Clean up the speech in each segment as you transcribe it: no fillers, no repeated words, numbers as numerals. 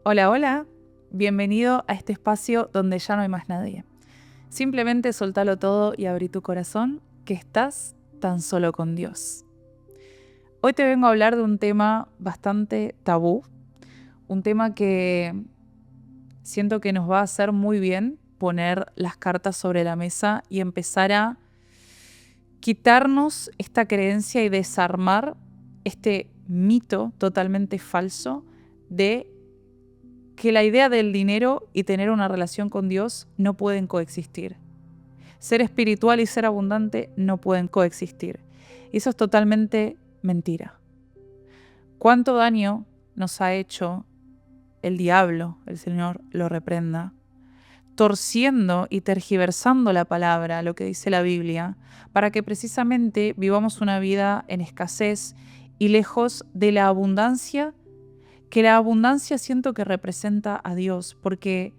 Hola, hola. Bienvenido a este espacio donde ya no hay más nadie. Simplemente soltalo todo y abrí tu corazón, que estás tan solo con Dios. Hoy te vengo a hablar de un tema bastante tabú, un tema que siento que nos va a hacer muy bien poner las cartas sobre la mesa y empezar a quitarnos esta creencia y desarmar este mito totalmente falso de que la idea del dinero y tener una relación con Dios no pueden coexistir. Ser espiritual y ser abundante no pueden coexistir. Y eso es totalmente mentira. ¿Cuánto daño nos ha hecho el diablo, el Señor lo reprenda, torciendo y tergiversando la palabra, lo que dice la Biblia, para que precisamente vivamos una vida en escasez y lejos de la abundancia, que la abundancia siento que representa a Dios, porque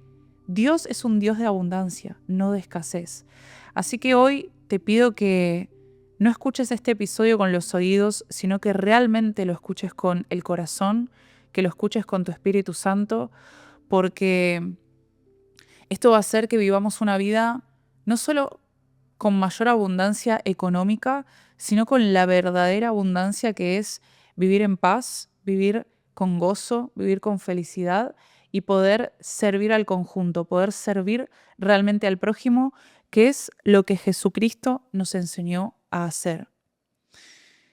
Dios es un Dios de abundancia, no de escasez. Así que hoy te pido que no escuches este episodio con los oídos, sino que realmente lo escuches con el corazón, que lo escuches con tu Espíritu Santo, porque esto va a hacer que vivamos una vida no solo con mayor abundancia económica, sino con la verdadera abundancia que es vivir en paz, vivir con gozo, vivir con felicidad y poder servir al conjunto, poder servir realmente al prójimo, que es lo que Jesucristo nos enseñó a hacer.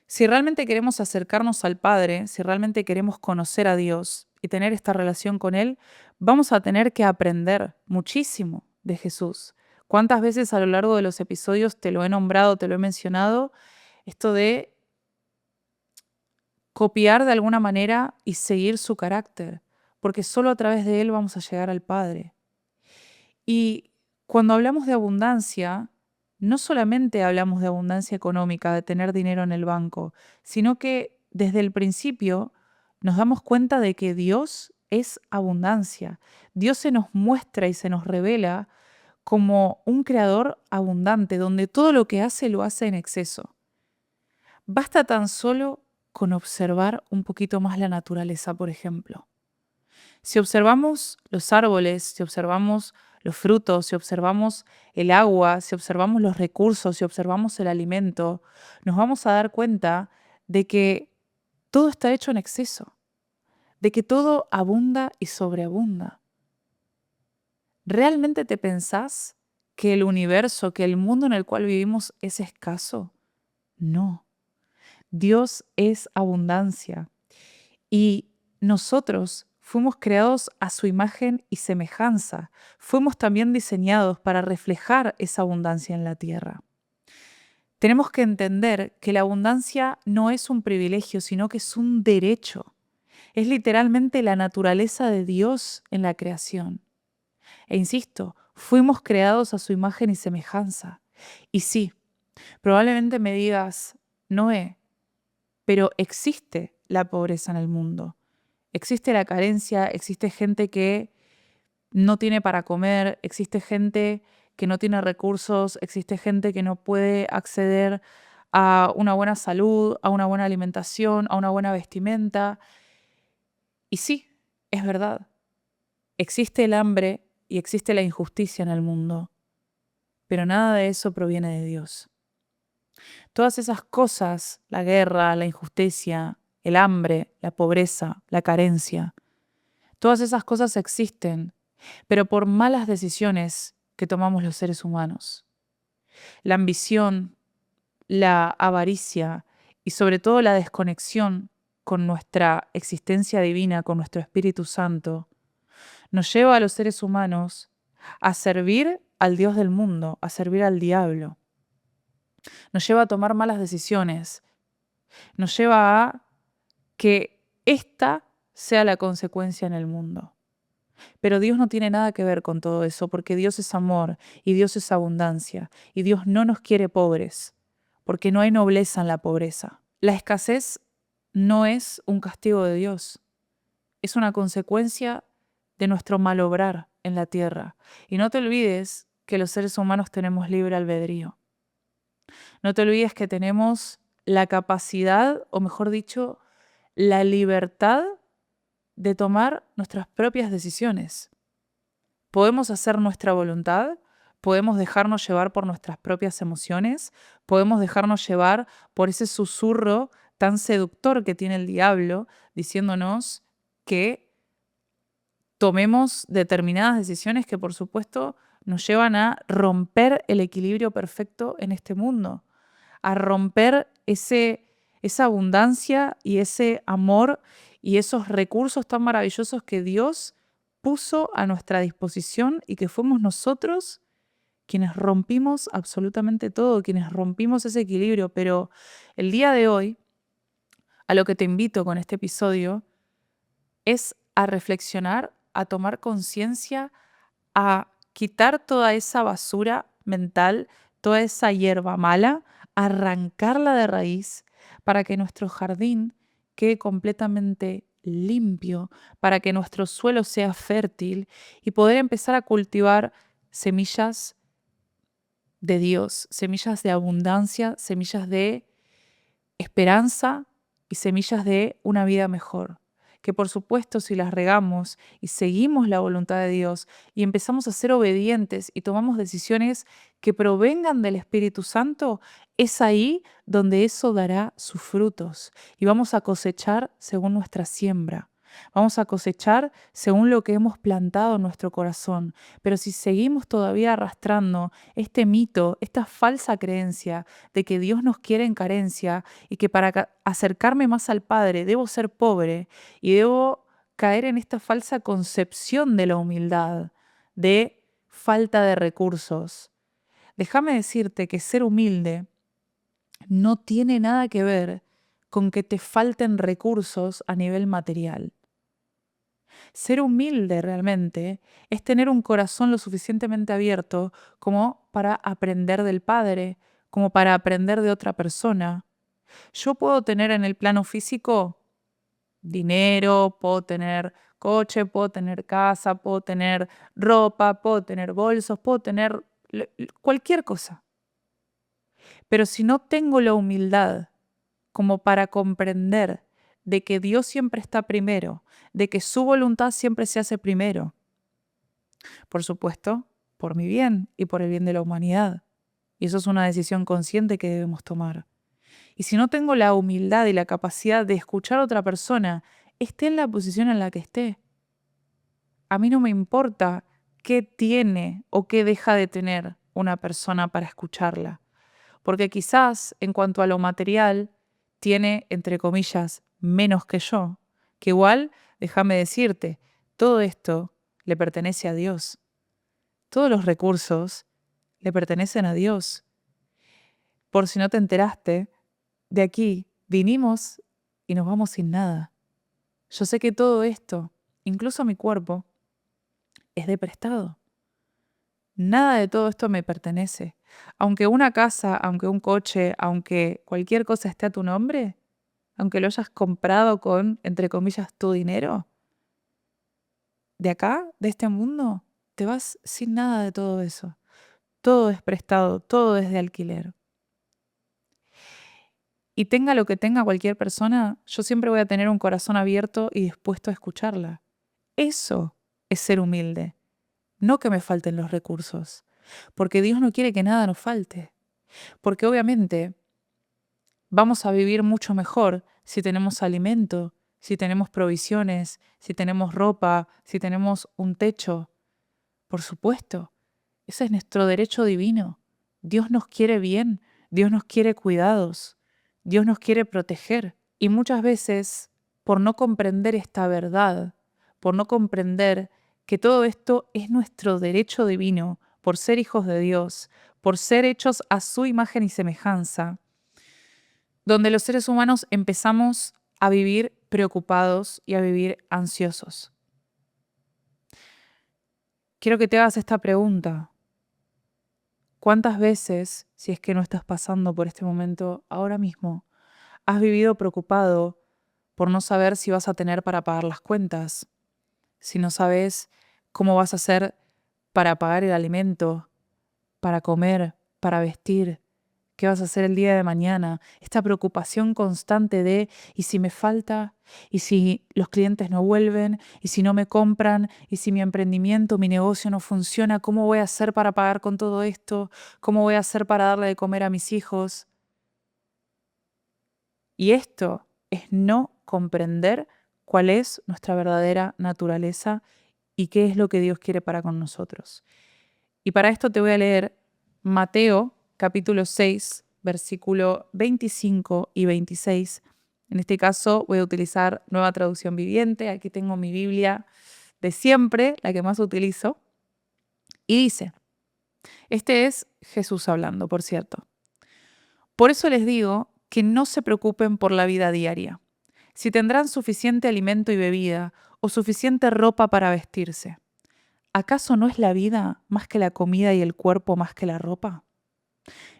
Si realmente queremos acercarnos al Padre, si realmente queremos conocer a Dios y tener esta relación con Él, vamos a tener que aprender muchísimo de Jesús. ¿Cuántas veces a lo largo de los episodios te lo he nombrado, te lo he mencionado? Esto de copiar de alguna manera y seguir su carácter, porque solo a través de Él vamos a llegar al Padre. Y cuando hablamos de abundancia, no solamente hablamos de abundancia económica, de tener dinero en el banco, sino que desde el principio nos damos cuenta de que Dios es abundancia. Dios se nos muestra y se nos revela como un creador abundante, donde todo lo que hace lo hace en exceso. Basta tan solo con observar un poquito más la naturaleza, por ejemplo. Si observamos los árboles, si observamos los frutos, si observamos el agua, si observamos los recursos, si observamos el alimento, nos vamos a dar cuenta de que todo está hecho en exceso, de que todo abunda y sobreabunda. ¿Realmente te pensás que el universo, que el mundo en el cual vivimos es escaso? No. Dios es abundancia. Y nosotros fuimos creados a su imagen y semejanza. Fuimos también diseñados para reflejar esa abundancia en la tierra. Tenemos que entender que la abundancia no es un privilegio, sino que es un derecho. Es literalmente la naturaleza de Dios en la creación. E insisto, fuimos creados a su imagen y semejanza. Y sí, probablemente me digas, Noé, pero existe la pobreza en el mundo. Existe la carencia, existe gente que no tiene para comer, existe gente que no tiene recursos, existe gente que no puede acceder a una buena salud, a una buena alimentación, a una buena vestimenta. Y sí, es verdad, existe el hambre y existe la injusticia en el mundo, pero nada de eso proviene de Dios. Todas esas cosas, la guerra, la injusticia, el hambre, la pobreza, la carencia, todas esas cosas existen, pero por malas decisiones que tomamos los seres humanos. La ambición, la avaricia y sobre todo la desconexión con nuestra existencia divina, con nuestro Espíritu Santo, nos lleva a los seres humanos a servir al Dios del mundo, a servir al diablo. Nos lleva a tomar malas decisiones, nos lleva a que esta sea la consecuencia en el mundo. Pero Dios no tiene nada que ver con todo eso, porque Dios es amor y Dios es abundancia, y Dios no nos quiere pobres, porque no hay nobleza en la pobreza. La escasez no es un castigo de Dios, es una consecuencia de nuestro malobrar en la tierra. Y no te olvides que los seres humanos tenemos libre albedrío. No te olvides que tenemos la capacidad, o mejor dicho, la libertad de tomar nuestras propias decisiones. Podemos hacer nuestra voluntad, podemos dejarnos llevar por nuestras propias emociones, podemos dejarnos llevar por ese susurro tan seductor que tiene el diablo, diciéndonos que tomemos determinadas decisiones que, por supuesto, nos llevan a romper el equilibrio perfecto en este mundo, a romper esa abundancia y ese amor y esos recursos tan maravillosos que Dios puso a nuestra disposición y que fuimos nosotros quienes rompimos absolutamente todo, quienes rompimos ese equilibrio. Pero el día de hoy, a lo que te invito con este episodio, es a reflexionar, a tomar conciencia, a quitar toda esa basura mental, toda esa hierba mala, arrancarla de raíz para que nuestro jardín quede completamente limpio, para que nuestro suelo sea fértil y poder empezar a cultivar semillas de Dios, semillas de abundancia, semillas de esperanza y semillas de una vida mejor. Que por supuesto si las regamos y seguimos la voluntad de Dios y empezamos a ser obedientes y tomamos decisiones que provengan del Espíritu Santo, es ahí donde eso dará sus frutos y vamos a cosechar según nuestra siembra. Vamos a cosechar según lo que hemos plantado en nuestro corazón. Pero si seguimos todavía arrastrando este mito, esta falsa creencia de que Dios nos quiere en carencia y que para acercarme más al Padre debo ser pobre y debo caer en esta falsa concepción de la humildad, de falta de recursos. Déjame decirte que ser humilde no tiene nada que ver con que te falten recursos a nivel material. Ser humilde realmente es tener un corazón lo suficientemente abierto como para aprender del Padre, como para aprender de otra persona. Yo puedo tener en el plano físico dinero, puedo tener coche, puedo tener casa, puedo tener ropa, puedo tener bolsos, puedo tener cualquier cosa. Pero si no tengo la humildad como para comprender de que Dios siempre está primero, de que su voluntad siempre se hace primero, por supuesto, por mi bien y por el bien de la humanidad. Y eso es una decisión consciente que debemos tomar. Y si no tengo la humildad y la capacidad de escuchar a otra persona, esté en la posición en la que esté, a mí no me importa qué tiene o qué deja de tener una persona para escucharla. Porque quizás en cuanto a lo material tiene, entre comillas, menos que yo, que igual, déjame decirte, todo esto le pertenece a Dios. Todos los recursos le pertenecen a Dios. Por si no te enteraste, de aquí vinimos y nos vamos sin nada. Yo sé que todo esto, incluso mi cuerpo, es de prestado. Nada de todo esto me pertenece. Aunque una casa, aunque un coche, aunque cualquier cosa esté a tu nombre, aunque lo hayas comprado con, entre comillas, tu dinero, de acá, de este mundo, te vas sin nada de todo eso. Todo es prestado, todo es de alquiler. Y tenga lo que tenga cualquier persona, yo siempre voy a tener un corazón abierto y dispuesto a escucharla. Eso es ser humilde, no que me falten los recursos, porque Dios no quiere que nada nos falte. Porque obviamente vamos a vivir mucho mejor si tenemos alimento, si tenemos provisiones, si tenemos ropa, si tenemos un techo. Por supuesto, ese es nuestro derecho divino. Dios nos quiere bien, Dios nos quiere cuidados, Dios nos quiere proteger. Y muchas veces, por no comprender esta verdad, por no comprender que todo esto es nuestro derecho divino, por ser hijos de Dios, por ser hechos a su imagen y semejanza, donde los seres humanos empezamos a vivir preocupados y a vivir ansiosos. Quiero que te hagas esta pregunta. ¿Cuántas veces, si es que no estás pasando por este momento ahora mismo, has vivido preocupado por no saber si vas a tener para pagar las cuentas, si no sabes cómo vas a hacer para pagar el alimento, para comer, para vestir? qué vas a hacer el día de mañana, esta preocupación constante de ¿y si me falta? ¿Y si los clientes no vuelven? ¿Y si no me compran? ¿Y si mi emprendimiento, mi negocio no funciona? ¿Cómo voy a hacer para pagar con todo esto? ¿Cómo voy a hacer para darle de comer a mis hijos? Y esto es no comprender cuál es nuestra verdadera naturaleza y qué es lo que Dios quiere para con nosotros. Y para esto te voy a leer Mateo capítulo 6, versículo 25 y 26. En este caso voy a utilizar Nueva Traducción Viviente. Aquí tengo mi Biblia de siempre, la que más utilizo. Y dice, este es Jesús hablando, por cierto. Por eso les digo que no se preocupen por la vida diaria, si tendrán suficiente alimento y bebida o suficiente ropa para vestirse. ¿Acaso no es la vida más que la comida y el cuerpo más que la ropa?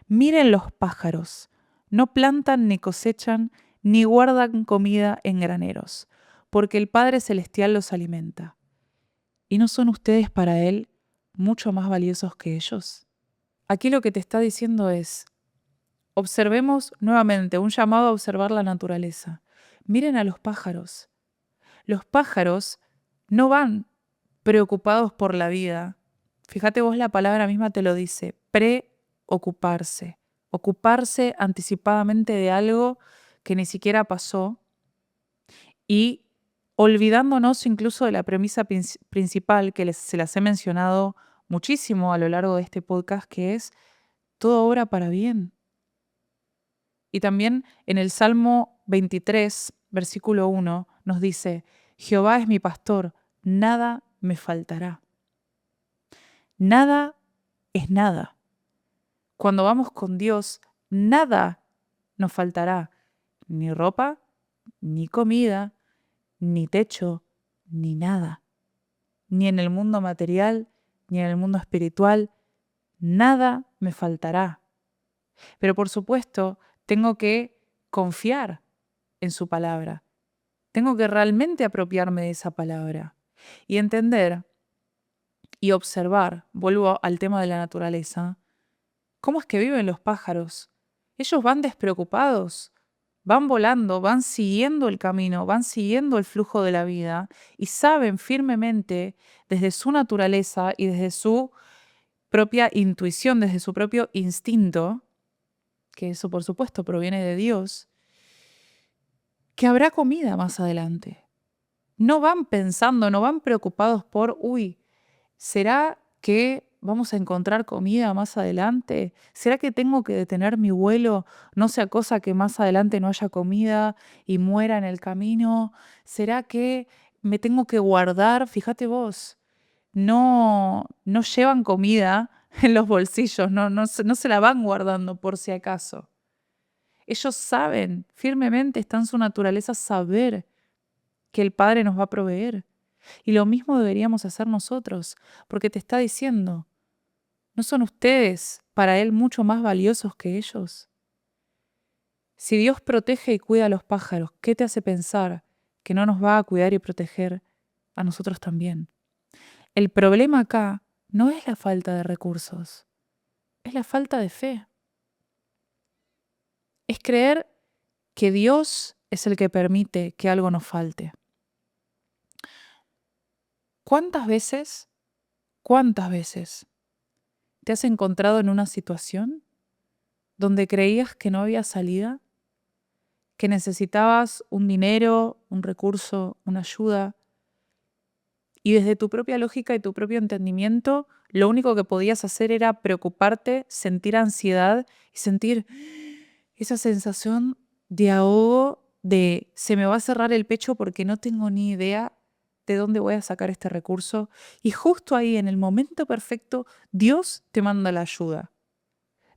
Miren los pájaros, no plantan ni cosechan ni guardan comida en graneros, porque el Padre Celestial los alimenta. ¿Y no son ustedes para Él mucho más valiosos que ellos? Aquí lo que te está diciendo es, observemos nuevamente, un llamado a observar la naturaleza. Miren a los pájaros. Los pájaros no van preocupados por la vida. Fíjate vos, la palabra misma te lo dice, preocuparse, ocuparse anticipadamente de algo que ni siquiera pasó y olvidándonos incluso de la premisa principal que se las he mencionado muchísimo a lo largo de este podcast, que es todo obra para bien. Y también en el Salmo 23, versículo 1, nos dice, Jehová es mi pastor, nada me faltará. Nada es nada. Cuando vamos con Dios, nada nos faltará. Ni ropa, ni comida, ni techo, ni nada. Ni en el mundo material, ni en el mundo espiritual, nada me faltará. Pero por supuesto, tengo que confiar en su palabra. Tengo que realmente apropiarme de esa palabra y entender y observar, vuelvo al tema de la naturaleza, cómo es que viven los pájaros. Ellos van despreocupados, van volando, van siguiendo el camino, van siguiendo el flujo de la vida y saben firmemente desde su naturaleza y desde su propia intuición, desde su propio instinto, que eso por supuesto proviene de Dios, que habrá comida más adelante. No van pensando, no van preocupados por, ¿será que vamos a encontrar comida más adelante? ¿Será que tengo que detener mi vuelo? No sea cosa que más adelante no haya comida y muera en el camino. ¿Será que me tengo que guardar? Fíjate vos, no llevan comida en los bolsillos, no se la van guardando por si acaso. Ellos saben, firmemente está en su naturaleza saber que el Padre nos va a proveer. Y lo mismo deberíamos hacer nosotros, porque te está diciendo, ¿no son ustedes para Él mucho más valiosos que ellos? Si Dios protege y cuida a los pájaros, ¿qué te hace pensar que no nos va a cuidar y proteger a nosotros también? El problema acá no es la falta de recursos, es la falta de fe. Es creer que Dios es el que permite que algo nos falte. ¿Cuántas veces te has encontrado en una situación donde creías que no había salida, que necesitabas un dinero, un recurso, una ayuda, y desde tu propia lógica y tu propio entendimiento, lo único que podías hacer era preocuparte, sentir ansiedad y sentir esa sensación de ahogo, de se me va a cerrar el pecho porque no tengo ni idea de dónde voy a sacar este recurso? Y justo ahí, en el momento perfecto, Dios te manda la ayuda.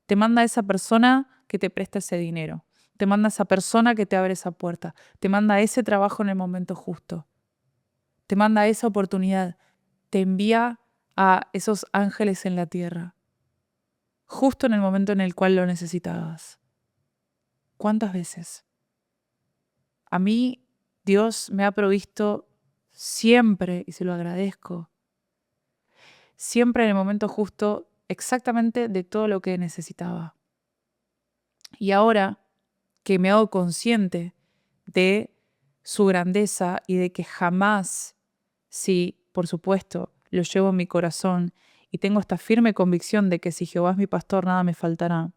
Te manda a esa persona que te presta ese dinero. Te manda a esa persona que te abre esa puerta. Te manda ese trabajo en el momento justo. Te manda esa oportunidad. Te envía a esos ángeles en la tierra. Justo en el momento en el cual lo necesitabas. ¿Cuántas veces? A mí Dios me ha provisto siempre, y se lo agradezco, siempre en el momento justo, exactamente de todo lo que necesitaba. Y ahora que me hago consciente de su grandeza y de que jamás, si por supuesto lo llevo en mi corazón y tengo esta firme convicción de que si Jehová es mi pastor, nada me faltará.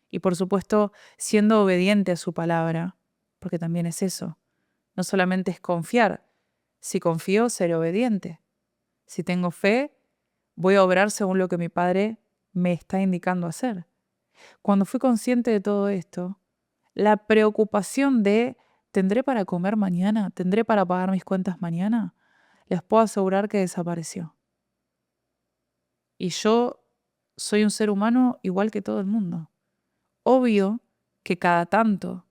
Y por supuesto, siendo obediente a su palabra, porque también es eso. No solamente es confiar. Si confío, seré obediente. Si tengo fe, voy a obrar según lo que mi Padre me está indicando hacer. Cuando fui consciente de todo esto, la preocupación de ¿tendré para comer mañana? ¿Tendré para pagar mis cuentas mañana? Les puedo asegurar que desapareció. Y yo soy un ser humano igual que todo el mundo. Obvio que cada tanto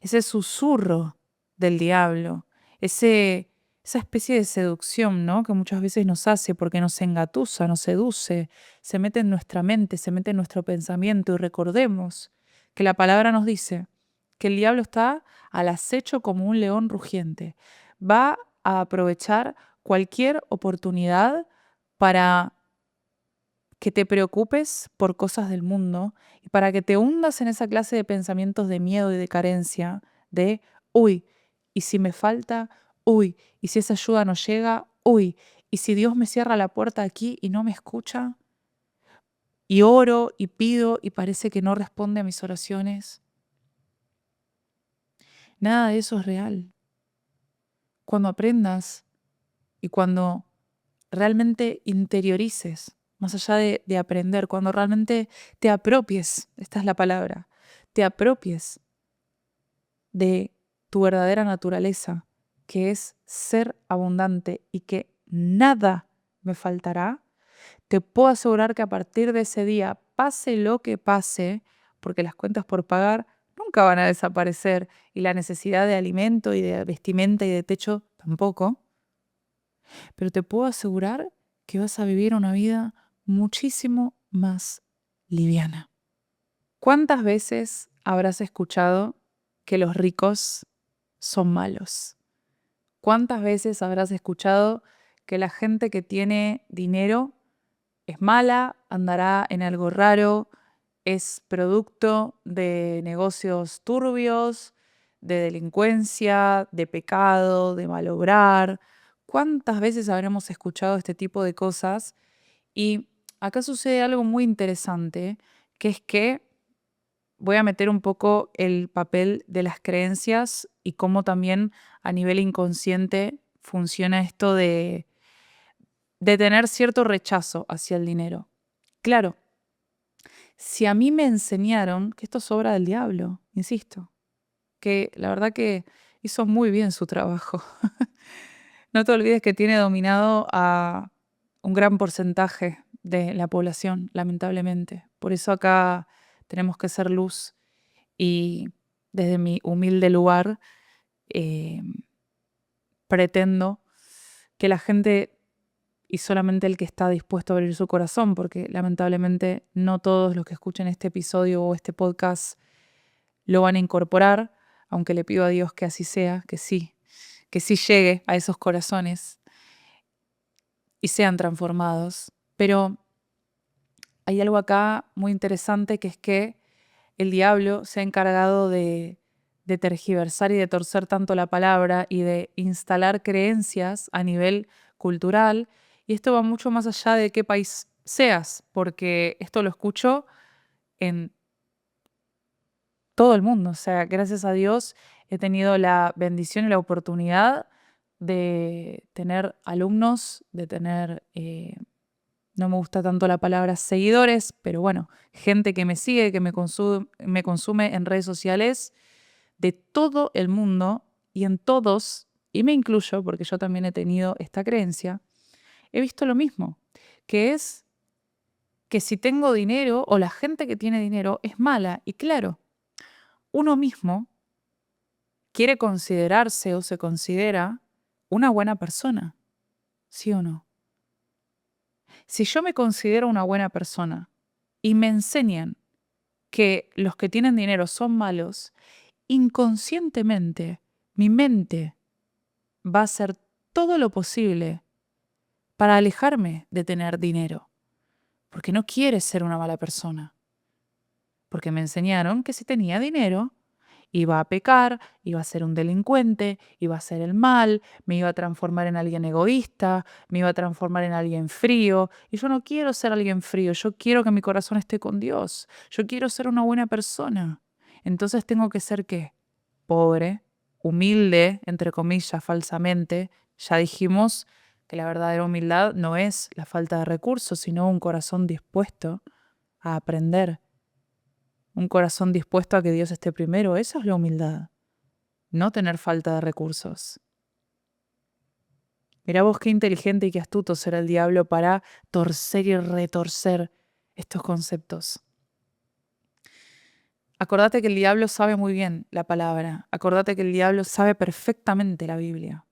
ese susurro del diablo, esa especie de seducción, ¿no? Que muchas veces nos hace porque nos engatusa, nos seduce, se mete en nuestra mente, se mete en nuestro pensamiento y recordemos que la palabra nos dice que el diablo está al acecho como un león rugiente. Va a aprovechar cualquier oportunidad para que te preocupes por cosas del mundo y para que te hundas en esa clase de pensamientos de miedo y de carencia, de, uy, ¿y si me falta? Uy, ¿y si esa ayuda no llega? Uy, ¿y si Dios me cierra la puerta aquí y no me escucha? Y oro y pido y parece que no responde a mis oraciones. Nada de eso es real. Cuando aprendas y cuando realmente interiorices, más allá de aprender, cuando realmente te apropies, esta es la palabra, te apropies de tu verdadera naturaleza, que es ser abundante y que nada me faltará, te puedo asegurar que a partir de ese día, pase lo que pase, porque las cuentas por pagar nunca van a desaparecer y la necesidad de alimento y de vestimenta y de techo tampoco, pero te puedo asegurar que vas a vivir una vida muchísimo más liviana. ¿Cuántas veces habrás escuchado que los ricos son malos? ¿Cuántas veces habrás escuchado que la gente que tiene dinero es mala, andará en algo raro, es producto de negocios turbios, de delincuencia, de pecado, de malobrar? ¿Cuántas veces habremos escuchado este tipo de cosas? Y acá sucede algo muy interesante, que es que voy a meter un poco el papel de las creencias y cómo también a nivel inconsciente funciona esto de tener cierto rechazo hacia el dinero. Claro, si a mí me enseñaron que esto es obra del diablo, insisto, que la verdad que hizo muy bien su trabajo. No te olvides que tiene dominado a un gran porcentaje de la población, lamentablemente. Por eso acá tenemos que ser luz y desde mi humilde lugar eh, pretendo que la gente y solamente el que está dispuesto a abrir su corazón, porque lamentablemente no todos los que escuchen este episodio o este podcast lo van a incorporar, aunque le pido a Dios que así sea, que sí llegue a esos corazones y sean transformados. Pero hay algo acá muy interesante, que es que el diablo se ha encargado de tergiversar y de torcer tanto la palabra y de instalar creencias a nivel cultural. Y esto va mucho más allá de qué país seas, porque esto lo escucho en todo el mundo. O sea, gracias a Dios he tenido la bendición y la oportunidad de tener alumnos, de tener, no me gusta tanto la palabra seguidores, pero bueno, gente que me sigue, que me consume en redes sociales de todo el mundo y en todos, y me incluyo porque yo también he tenido esta creencia, he visto lo mismo, que es que si tengo dinero o la gente que tiene dinero es mala. Y claro, uno mismo quiere considerarse o se considera una buena persona, ¿sí o no? Si yo me considero una buena persona y me enseñan que los que tienen dinero son malos, inconscientemente mi mente va a hacer todo lo posible para alejarme de tener dinero, porque no quiere ser una mala persona, porque me enseñaron que si tenía dinero, iba a pecar, iba a ser un delincuente, iba a hacer el mal, me iba a transformar en alguien egoísta, me iba a transformar en alguien frío. Y yo no quiero ser alguien frío, yo quiero que mi corazón esté con Dios. Yo quiero ser una buena persona. Entonces tengo que ser ¿qué? Pobre, humilde, entre comillas, falsamente. Ya dijimos que la verdadera humildad no es la falta de recursos, sino un corazón dispuesto a aprender, un corazón dispuesto a que Dios esté primero. Eso es la humildad, no tener falta de recursos. Mirá vos qué inteligente y qué astuto será el diablo para torcer y retorcer estos conceptos. Acordate que el diablo sabe muy bien la palabra. Acordate que el diablo sabe perfectamente la Biblia.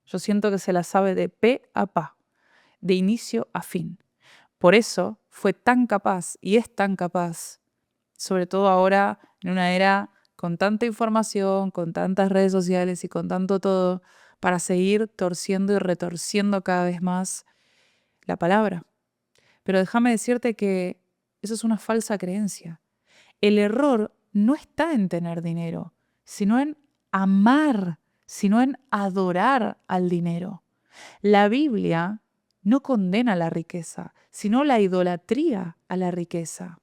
Yo siento que se la sabe de pe a pa, de inicio a fin. Por eso fue tan capaz y es tan capaz, sobre todo ahora en una era con tanta información, con tantas redes sociales y con tanto todo, para seguir torciendo y retorciendo cada vez más la palabra. Pero déjame decirte que eso es una falsa creencia. El error no está en tener dinero, sino en amar, sino en adorar al dinero. La Biblia no condena la riqueza, sino la idolatría a la riqueza.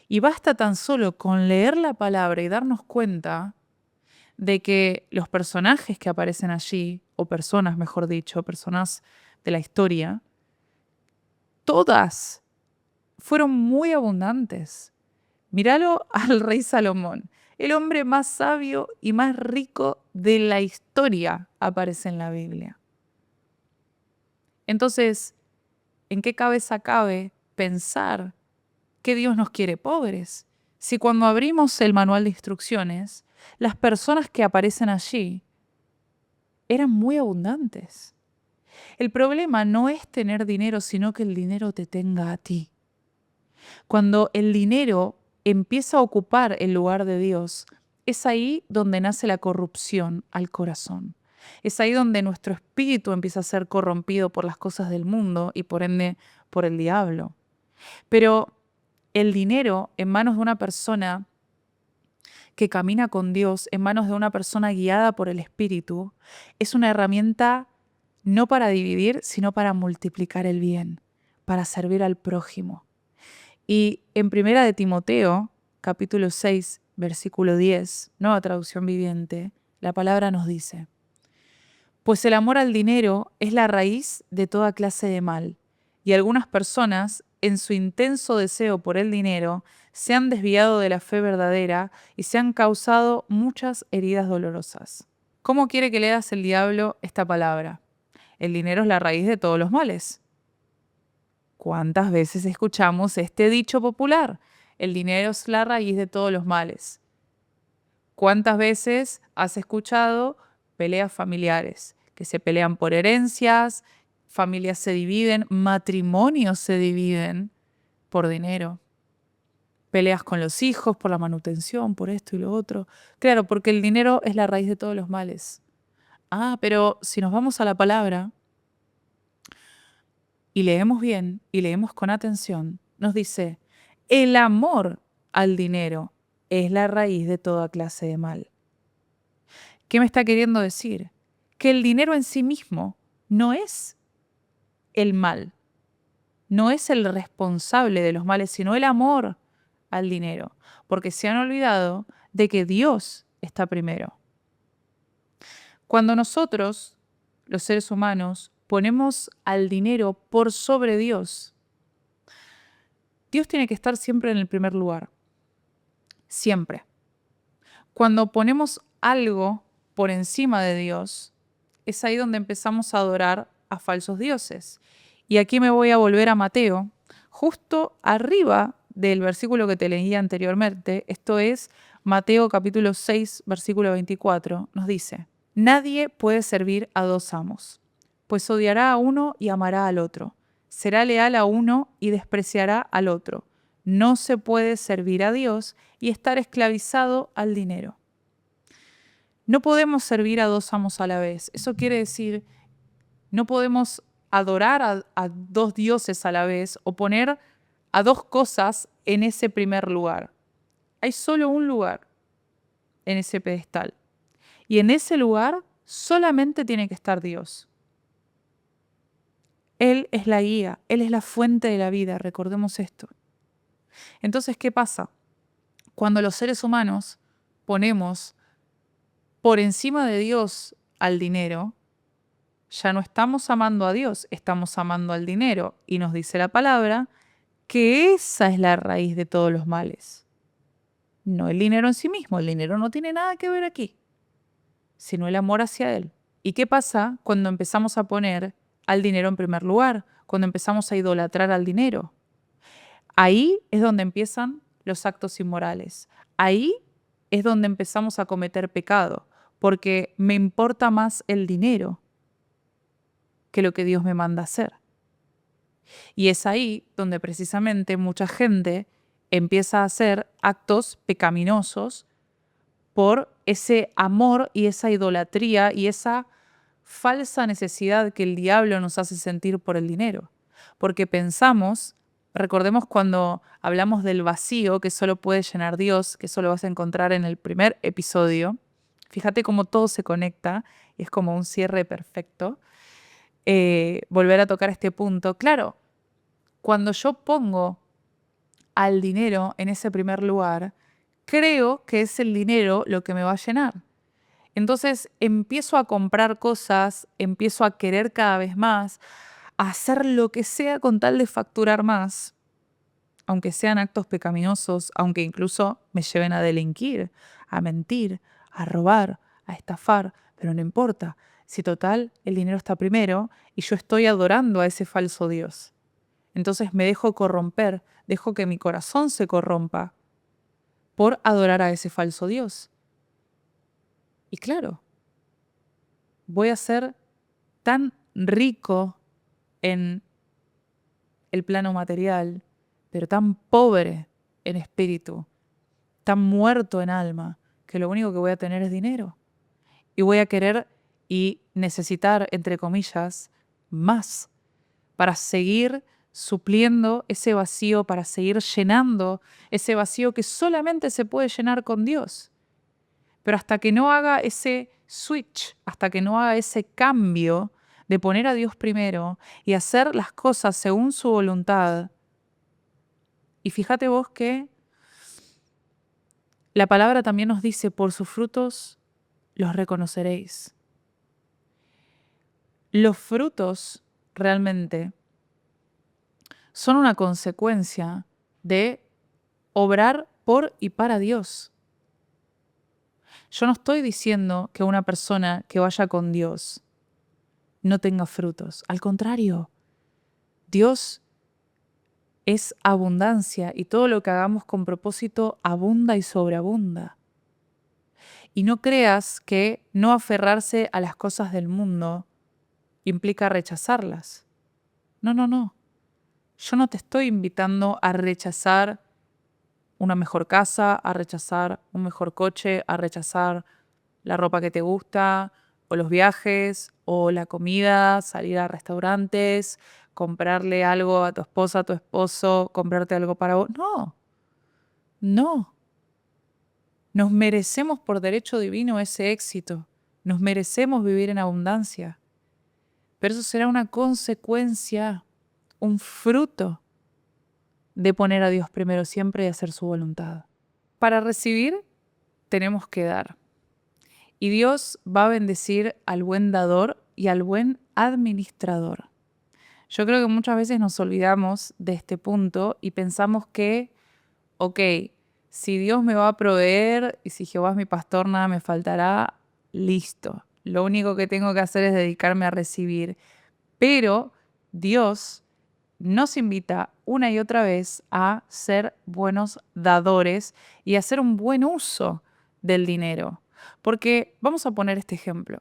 Y basta tan solo con leer la palabra y darnos cuenta de que los personajes que aparecen allí, o personas, mejor dicho, personas de la historia, todas fueron muy abundantes. Míralo al rey Salomón. El hombre más sabio y más rico de la historia aparece en la Biblia. Entonces, ¿en qué cabeza cabe pensar que Dios nos quiere pobres? Si cuando abrimos el manual de instrucciones, las personas que aparecen allí eran muy abundantes. El problema no es tener dinero, sino que el dinero te tenga a ti. Cuando el dinero empieza a ocupar el lugar de Dios, es ahí donde nace la corrupción al corazón. Es ahí donde nuestro espíritu empieza a ser corrompido por las cosas del mundo y por ende por el diablo. Pero el dinero en manos de una persona que camina con Dios, en manos de una persona guiada por el Espíritu, es una herramienta no para dividir, sino para multiplicar el bien, para servir al prójimo. Y en Primera de Timoteo, capítulo 6, versículo 10, nueva traducción viviente, la palabra nos dice: pues el amor al dinero es la raíz de toda clase de mal, y algunas personas, en su intenso deseo por el dinero, se han desviado de la fe verdadera y se han causado muchas heridas dolorosas. ¿Cómo quiere que leas el diablo esta palabra? El dinero es la raíz de todos los males. ¿Cuántas veces escuchamos este dicho popular? El dinero es la raíz de todos los males. ¿Cuántas veces has escuchado peleas familiares? Que se pelean por herencias, familias se dividen, matrimonios se dividen por dinero. Peleas con los hijos por la manutención, por esto y lo otro. Claro, porque el dinero es la raíz de todos los males. Ah, pero si nos vamos a la palabra y leemos bien y leemos con atención, nos dice: el amor al dinero es la raíz de toda clase de mal. ¿Qué me está queriendo decir? Que el dinero en sí mismo no es el mal, no es el responsable de los males, sino el amor al dinero, porque se han olvidado de que Dios está primero. Cuando nosotros, los seres humanos, ponemos al dinero por sobre Dios, Dios tiene que estar siempre en el primer lugar, siempre. Cuando ponemos algo por encima de Dios, es ahí donde empezamos a adorar a falsos dioses. Y aquí me voy a volver a Mateo, justo arriba del versículo que te leí anteriormente. Esto es Mateo capítulo 6, versículo 24. Nos dice: nadie puede servir a dos amos, pues odiará a uno y amará al otro. Será leal a uno y despreciará al otro. No se puede servir a Dios y estar esclavizado al dinero. No podemos servir a dos amos a la vez. Eso quiere decir, no podemos adorar a dos dioses a la vez o poner a dos cosas en ese primer lugar. Hay solo un lugar en ese pedestal. Y en ese lugar solamente tiene que estar Dios. Él es la guía, Él es la fuente de la vida, recordemos esto. Entonces, ¿qué pasa? Cuando los seres humanos ponemos por encima de Dios al dinero, ya no estamos amando a Dios, estamos amando al dinero. Y nos dice la palabra que esa es la raíz de todos los males. No el dinero en sí mismo, el dinero no tiene nada que ver aquí, sino el amor hacia Él. ¿Y qué pasa cuando empezamos a poner al dinero en primer lugar? Cuando empezamos a idolatrar al dinero. Ahí es donde empiezan los actos inmorales. Ahí es donde empezamos a cometer pecado, porque me importa más el dinero que lo que Dios me manda hacer. Y es ahí donde precisamente mucha gente empieza a hacer actos pecaminosos por ese amor y esa idolatría y esa falsa necesidad que el diablo nos hace sentir por el dinero. Porque pensamos, recordemos cuando hablamos del vacío que solo puede llenar Dios, que eso lo vas a encontrar en el primer episodio. Fíjate cómo todo se conecta y es como un cierre perfecto. Volver a tocar este punto. Claro, cuando yo pongo al dinero en ese primer lugar, creo que es el dinero lo que me va a llenar. Entonces empiezo a comprar cosas, empiezo a querer cada vez más, a hacer lo que sea con tal de facturar más, aunque sean actos pecaminosos, aunque incluso me lleven a delinquir, a mentir, a robar, a estafar, pero no importa, si total el dinero está primero y yo estoy adorando a ese falso Dios. Entonces me dejo corromper, dejo que mi corazón se corrompa por adorar a ese falso Dios. Y claro, voy a ser tan rico en el plano material, pero tan pobre en espíritu, tan muerto en alma, que lo único que voy a tener es dinero. Y voy a querer y necesitar, entre comillas, más para seguir supliendo ese vacío, para seguir llenando ese vacío que solamente se puede llenar con Dios. Pero hasta que no haga ese switch, hasta que no haga ese cambio de poner a Dios primero y hacer las cosas según su voluntad. Y fíjate vos que la palabra también nos dice, por sus frutos los reconoceréis. Los frutos realmente son una consecuencia de obrar por y para Dios. Yo no estoy diciendo que una persona que vaya con Dios no tenga frutos. Al contrario, Dios es abundancia y todo lo que hagamos con propósito abunda y sobreabunda. Y no creas que no aferrarse a las cosas del mundo implica rechazarlas. No, no, no. Yo no te estoy invitando a rechazar una mejor casa, a rechazar un mejor coche, a rechazar la ropa que te gusta, o los viajes, o la comida, salir a restaurantes, comprarle algo a tu esposa, a tu esposo, comprarte algo para vos. No, no. Nos merecemos por derecho divino ese éxito. Nos merecemos vivir en abundancia. Pero eso será una consecuencia, un fruto de poner a Dios primero siempre y hacer su voluntad. Para recibir, tenemos que dar. Y Dios va a bendecir al buen dador y al buen administrador. Yo creo que muchas veces nos olvidamos de este punto y pensamos que, ok, si Dios me va a proveer y si Jehová es mi pastor, nada me faltará, listo. Lo único que tengo que hacer es dedicarme a recibir. Pero Dios nos invita una y otra vez a ser buenos dadores y a hacer un buen uso del dinero. Porque vamos a poner este ejemplo.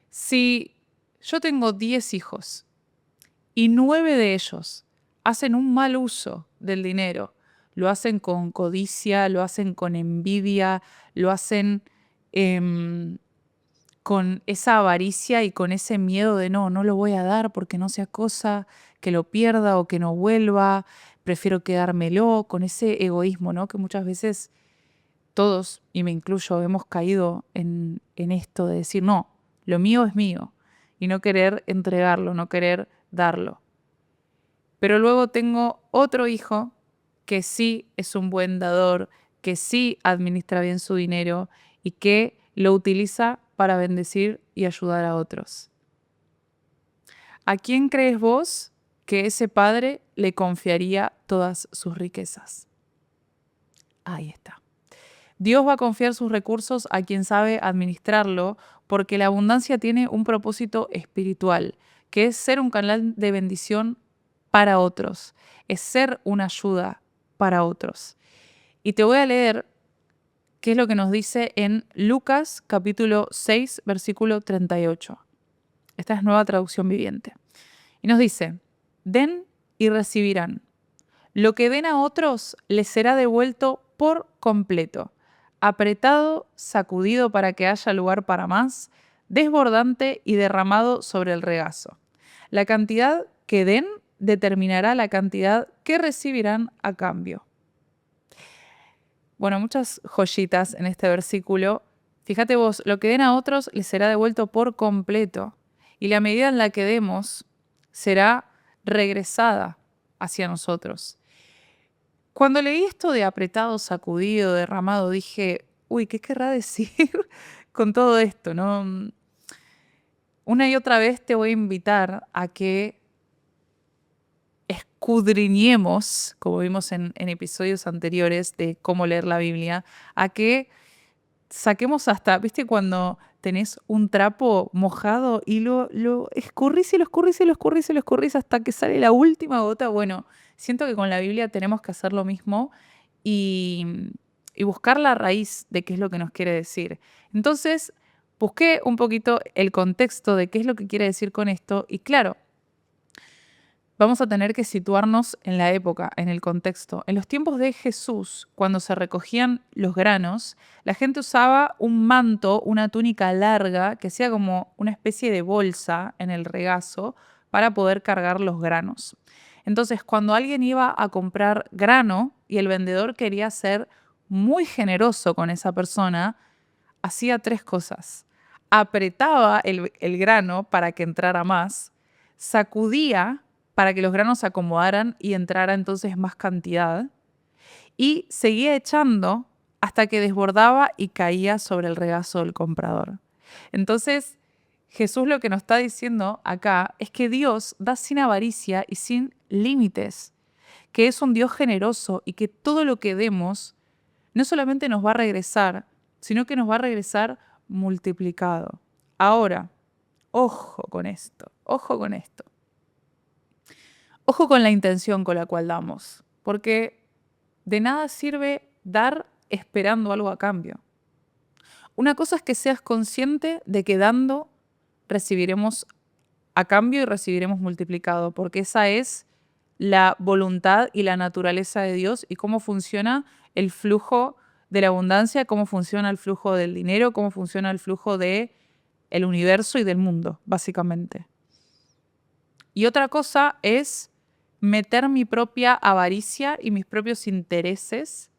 Si yo tengo 10 hijos y 9 de ellos hacen un mal uso del dinero, lo hacen con codicia, lo hacen con envidia, lo hacen con esa avaricia y con ese miedo de no lo voy a dar porque no sea cosa que lo pierda o que no vuelva, prefiero quedármelo, con ese egoísmo, ¿no? Que muchas veces todos, y me incluyo, hemos caído en esto de decir, no, lo mío es mío, y no querer entregarlo, no querer darlo. Pero luego tengo otro hijo que sí es un buen dador, que sí administra bien su dinero y que lo utiliza para bendecir y ayudar a otros. ¿A quién crees vos que ese padre le confiaría todas sus riquezas? Ahí está. Dios va a confiar sus recursos a quien sabe administrarlo, porque la abundancia tiene un propósito espiritual, que es ser un canal de bendición para otros, es ser una ayuda para otros. Y te voy a leer qué es lo que nos dice en Lucas capítulo 6, versículo 38. Esta es nueva traducción viviente. Y nos dice, den y recibirán. Lo que den a otros les será devuelto por completo, apretado, sacudido para que haya lugar para más, desbordante y derramado sobre el regazo. La cantidad que den determinará la cantidad que recibirán a cambio. Bueno, muchas joyitas en este versículo. Fíjate vos, lo que den a otros les será devuelto por completo, y la medida en la que demos será regresada hacia nosotros. Cuando leí esto de apretado, sacudido, derramado, dije, uy, ¿qué querrá decir con todo esto, no? Una y otra vez te voy a invitar a que escudriñemos, como vimos en episodios anteriores de cómo leer la Biblia, a que saquemos hasta, ¿viste? Cuando tenés un trapo mojado y lo escurrís y lo escurrís y lo escurrís y lo escurrís hasta que sale la última gota. Bueno, siento que con la Biblia tenemos que hacer lo mismo y, y buscar la raíz de qué es lo que nos quiere decir. Entonces, busqué un poquito el contexto de qué es lo que quiere decir con esto y claro, vamos a tener que situarnos en la época, en el contexto. En los tiempos de Jesús, cuando se recogían los granos, la gente usaba un manto, una túnica larga, que sea como una especie de bolsa en el regazo para poder cargar los granos. Entonces, cuando alguien iba a comprar grano y el vendedor quería ser muy generoso con esa persona, hacía tres cosas. Apretaba el grano para que entrara más, sacudía para que los granos se acomodaran y entrara entonces más cantidad, y seguía echando hasta que desbordaba y caía sobre el regazo del comprador. Entonces, Jesús lo que nos está diciendo acá es que Dios da sin avaricia y sin límites, que es un Dios generoso y que todo lo que demos no solamente nos va a regresar, sino que nos va a regresar multiplicado. Ahora, ojo con esto, ojo con esto. Ojo con la intención con la cual damos, porque de nada sirve dar esperando algo a cambio. Una cosa es que seas consciente de que dando recibiremos a cambio y recibiremos multiplicado, porque esa es la voluntad y la naturaleza de Dios y cómo funciona el flujo de la abundancia, cómo funciona el flujo del dinero, cómo funciona el flujo de el universo y del mundo, básicamente. Y otra cosa es meter mi propia avaricia y mis propios intereses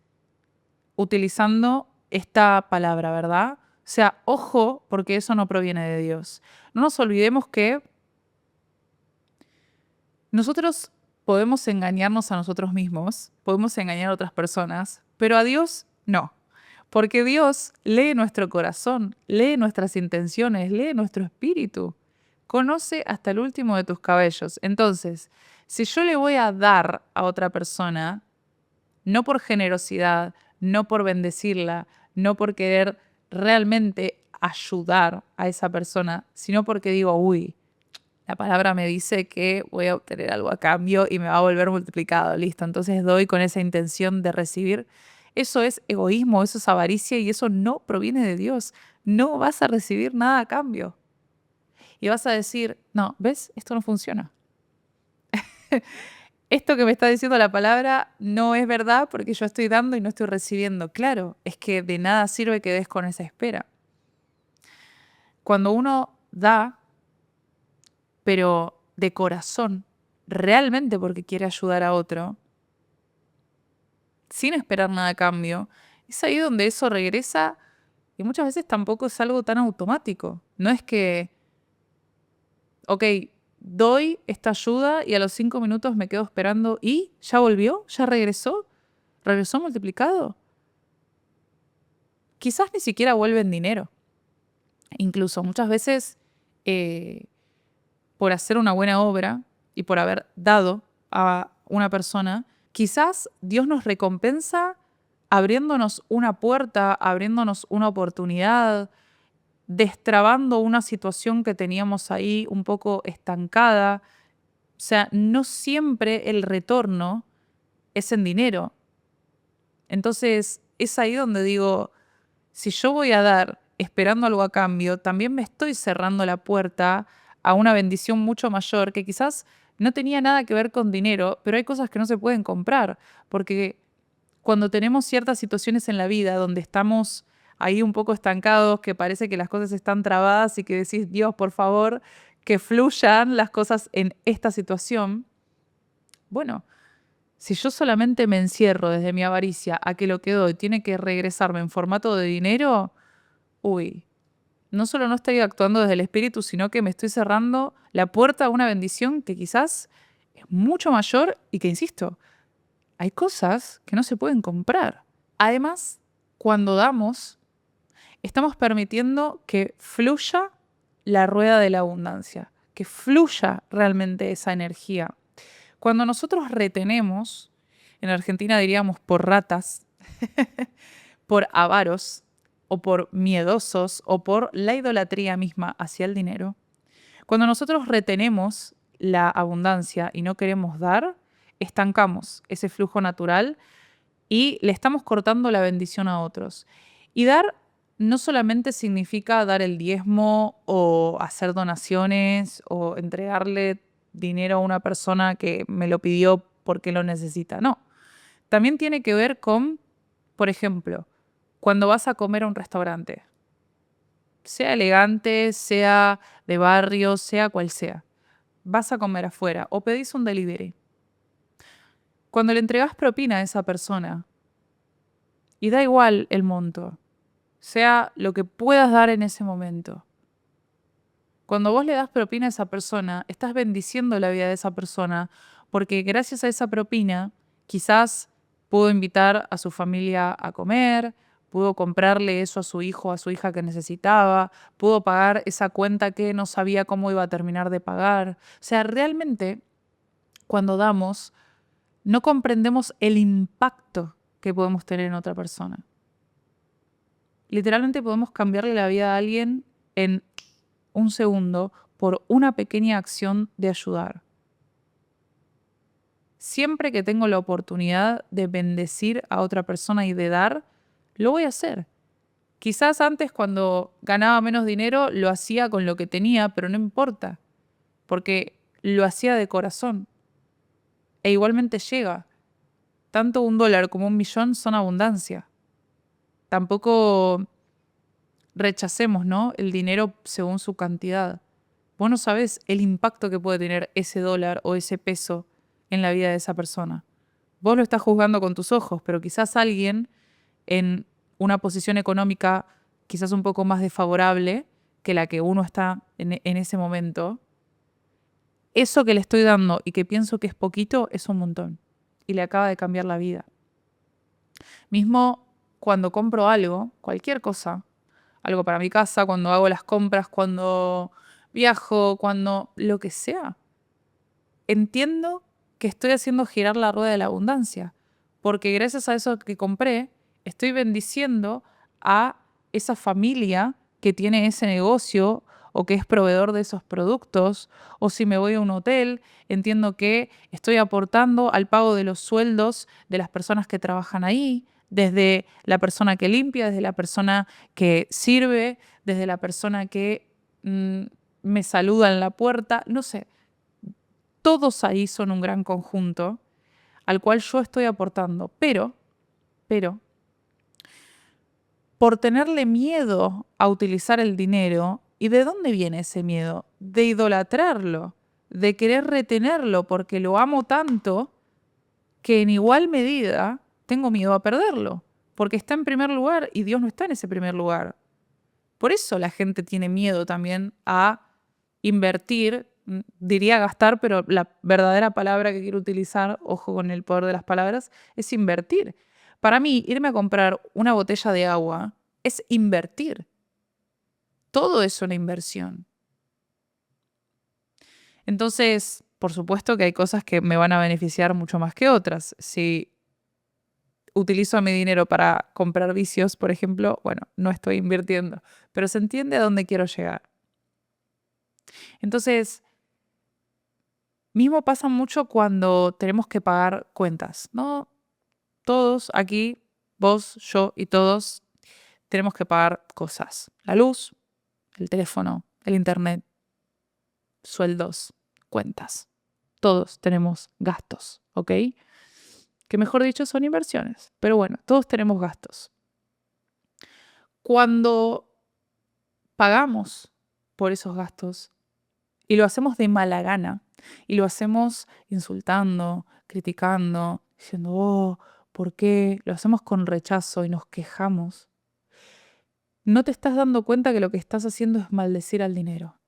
utilizando esta palabra, ¿verdad? O sea, ojo, porque eso no proviene de Dios. No nos olvidemos que nosotros podemos engañarnos a nosotros mismos, podemos engañar a otras personas, pero a Dios no. Porque Dios lee nuestro corazón, lee nuestras intenciones, lee nuestro espíritu. Conoce hasta el último de tus cabellos. Entonces, si yo le voy a dar a otra persona, no por generosidad, no por bendecirla, no por querer realmente ayudar a esa persona, sino porque digo, uy, la palabra me dice que voy a obtener algo a cambio y me va a volver multiplicado, listo. Entonces doy con esa intención de recibir. Eso es egoísmo, eso es avaricia y eso no proviene de Dios. No vas a recibir nada a cambio. Y vas a decir, no, ¿ves? Esto no funciona. Esto que me está diciendo la palabra no es verdad porque yo estoy dando y no estoy recibiendo. Claro, es que de nada sirve que des con esa espera. Cuando uno da, pero de corazón, realmente porque quiere ayudar a otro, sin esperar nada a cambio, es ahí donde eso regresa y muchas veces tampoco es algo tan automático. No es que, ok, doy esta ayuda y a los 5 minutos me quedo esperando y ya volvió, ya regresó multiplicado. Quizás ni siquiera vuelve en dinero. Incluso muchas veces eh, por hacer una buena obra y por haber dado a una persona, quizás Dios nos recompensa abriéndonos una puerta, abriéndonos una oportunidad, destrabando una situación que teníamos ahí un poco estancada. O sea, no siempre el retorno es en dinero. Entonces, es ahí donde digo, si yo voy a dar esperando algo a cambio, también me estoy cerrando la puerta a una bendición mucho mayor que quizás no tenía nada que ver con dinero, pero hay cosas que no se pueden comprar, porque cuando tenemos ciertas situaciones en la vida donde estamos ahí un poco estancados, que parece que las cosas están trabadas y que decís, Dios, por favor, que fluyan las cosas en esta situación, bueno, si yo solamente me encierro desde mi avaricia a que lo que doy tiene que regresarme en formato de dinero, uy, no solo no estoy actuando desde el espíritu, sino que me estoy cerrando la puerta a una bendición que quizás es mucho mayor y que, insisto, hay cosas que no se pueden comprar. Además, cuando damos, estamos permitiendo que fluya la rueda de la abundancia, que fluya realmente esa energía. Cuando nosotros retenemos, en Argentina diríamos por ratas, por avaros, o por miedosos, o por la idolatría misma hacia el dinero, cuando nosotros retenemos la abundancia y no queremos dar, estancamos ese flujo natural y le estamos cortando la bendición a otros. Y dar no solamente significa dar el diezmo o hacer donaciones o entregarle dinero a una persona que me lo pidió porque lo necesita. No. También tiene que ver con, por ejemplo, cuando vas a comer a un restaurante, sea elegante, sea de barrio, sea cual sea, vas a comer afuera o pedís un delivery. Cuando le entregás propina a esa persona, y da igual el monto, sea lo que puedas dar en ese momento. Cuando vos le das propina a esa persona, estás bendiciendo la vida de esa persona, porque gracias a esa propina, quizás pudo invitar a su familia a comer, pudo comprarle eso a su hijo o a su hija que necesitaba, pudo pagar esa cuenta que no sabía cómo iba a terminar de pagar. O sea, realmente, cuando damos, no comprendemos el impacto que podemos tener en otra persona. Literalmente podemos cambiarle la vida a alguien en un segundo por una pequeña acción de ayudar. Siempre que tengo la oportunidad de bendecir a otra persona y de dar, lo voy a hacer. Quizás antes cuando ganaba menos dinero lo hacía con lo que tenía, pero no importa, porque lo hacía de corazón. E igualmente llega. Tanto $1 como $1.000.000 son abundancia. Tampoco rechacemos, ¿no?, el dinero según su cantidad. Vos no sabés el impacto que puede tener ese dólar o ese peso en la vida de esa persona. Vos lo estás juzgando con tus ojos, pero quizás alguien en una posición económica quizás un poco más desfavorable que la que uno está en ese momento, eso que le estoy dando y que pienso que es poquito es un montón y le acaba de cambiar la vida. Mismo cuando compro algo, cualquier cosa, algo para mi casa, cuando hago las compras, cuando viajo, cuando lo que sea, entiendo que estoy haciendo girar la rueda de la abundancia, porque gracias a eso que compré, estoy bendiciendo a esa familia que tiene ese negocio o que es proveedor de esos productos, o si me voy a un hotel, entiendo que estoy aportando al pago de los sueldos de las personas que trabajan ahí, desde la persona que limpia, desde la persona que sirve, desde la persona que me saluda en la puerta, no sé. Todos ahí son un gran conjunto al cual yo estoy aportando, pero, por tenerle miedo a utilizar el dinero, ¿y de dónde viene ese miedo? De idolatrarlo, de querer retenerlo porque lo amo tanto que en igual medida tengo miedo a perderlo, porque está en primer lugar y Dios no está en ese primer lugar. Por eso la gente tiene miedo también a invertir, diría gastar, pero la verdadera palabra que quiero utilizar, ojo con el poder de las palabras, es invertir. Para mí, irme a comprar una botella de agua es invertir. Todo es una inversión. Entonces, por supuesto que hay cosas que me van a beneficiar mucho más que otras. Si utilizo mi dinero para comprar vicios, por ejemplo, bueno, no estoy invirtiendo, pero se entiende a dónde quiero llegar. Entonces, mismo pasa mucho cuando tenemos que pagar cuentas, ¿no? Todos aquí, vos, yo y todos, tenemos que pagar cosas. La luz, el teléfono, el internet, sueldos, cuentas. Todos tenemos gastos, ¿ok? Que mejor dicho son inversiones. Pero bueno, todos tenemos gastos. Cuando pagamos por esos gastos y lo hacemos de mala gana y lo hacemos insultando, criticando, diciendo, oh, ¿por qué? Lo hacemos con rechazo y nos quejamos. No te estás dando cuenta que lo que estás haciendo es maldecir al dinero.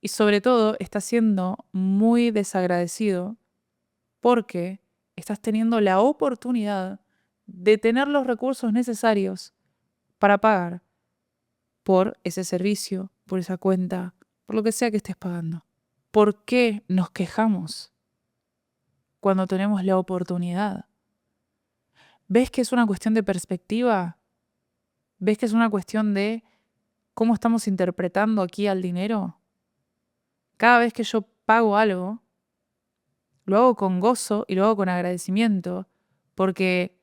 Y sobre todo, estás siendo muy desagradecido porque estás teniendo la oportunidad de tener los recursos necesarios para pagar por ese servicio, por esa cuenta, por lo que sea que estés pagando. ¿Por qué nos quejamos cuando tenemos la oportunidad? ¿Ves que es una cuestión de perspectiva? ¿Ves que es una cuestión de cómo estamos interpretando aquí al dinero? Cada vez que yo pago algo, lo hago con gozo y lo hago con agradecimiento, porque,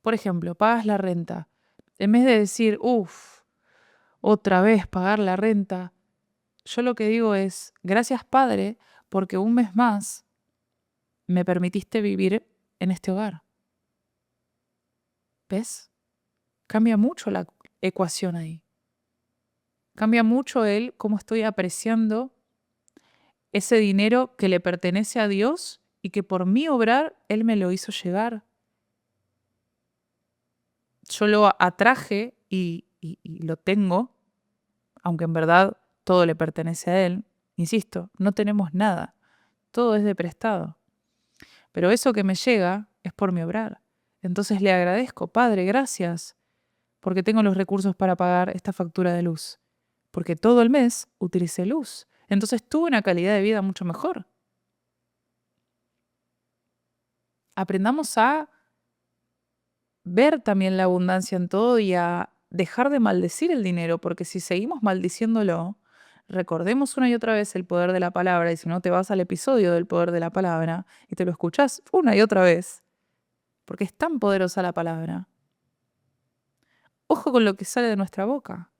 por ejemplo, pagas la renta. En vez de decir, uff, otra vez pagar la renta, yo lo que digo es, gracias Padre, porque un mes más me permitiste vivir en este hogar. ¿Ves? Cambia mucho la ecuación ahí. Cambia mucho el cómo estoy apreciando ese dinero que le pertenece a Dios y que por mi obrar Él me lo hizo llegar. Yo lo atraje y lo tengo, aunque en verdad todo le pertenece a Él. Insisto, no tenemos nada. Todo es de prestado. Pero eso que me llega es por mi obrar. Entonces le agradezco, Padre, gracias, porque tengo los recursos para pagar esta factura de luz. Porque todo el mes utilicé luz. Entonces tuve una calidad de vida mucho mejor. Aprendamos a ver también la abundancia en todo y a dejar de maldecir el dinero, porque si seguimos maldiciéndolo, recordemos una y otra vez el poder de la palabra, y si no te vas al episodio del poder de la palabra y te lo escuchás una y otra vez, porque es tan poderosa la palabra. Ojo con lo que sale de nuestra boca.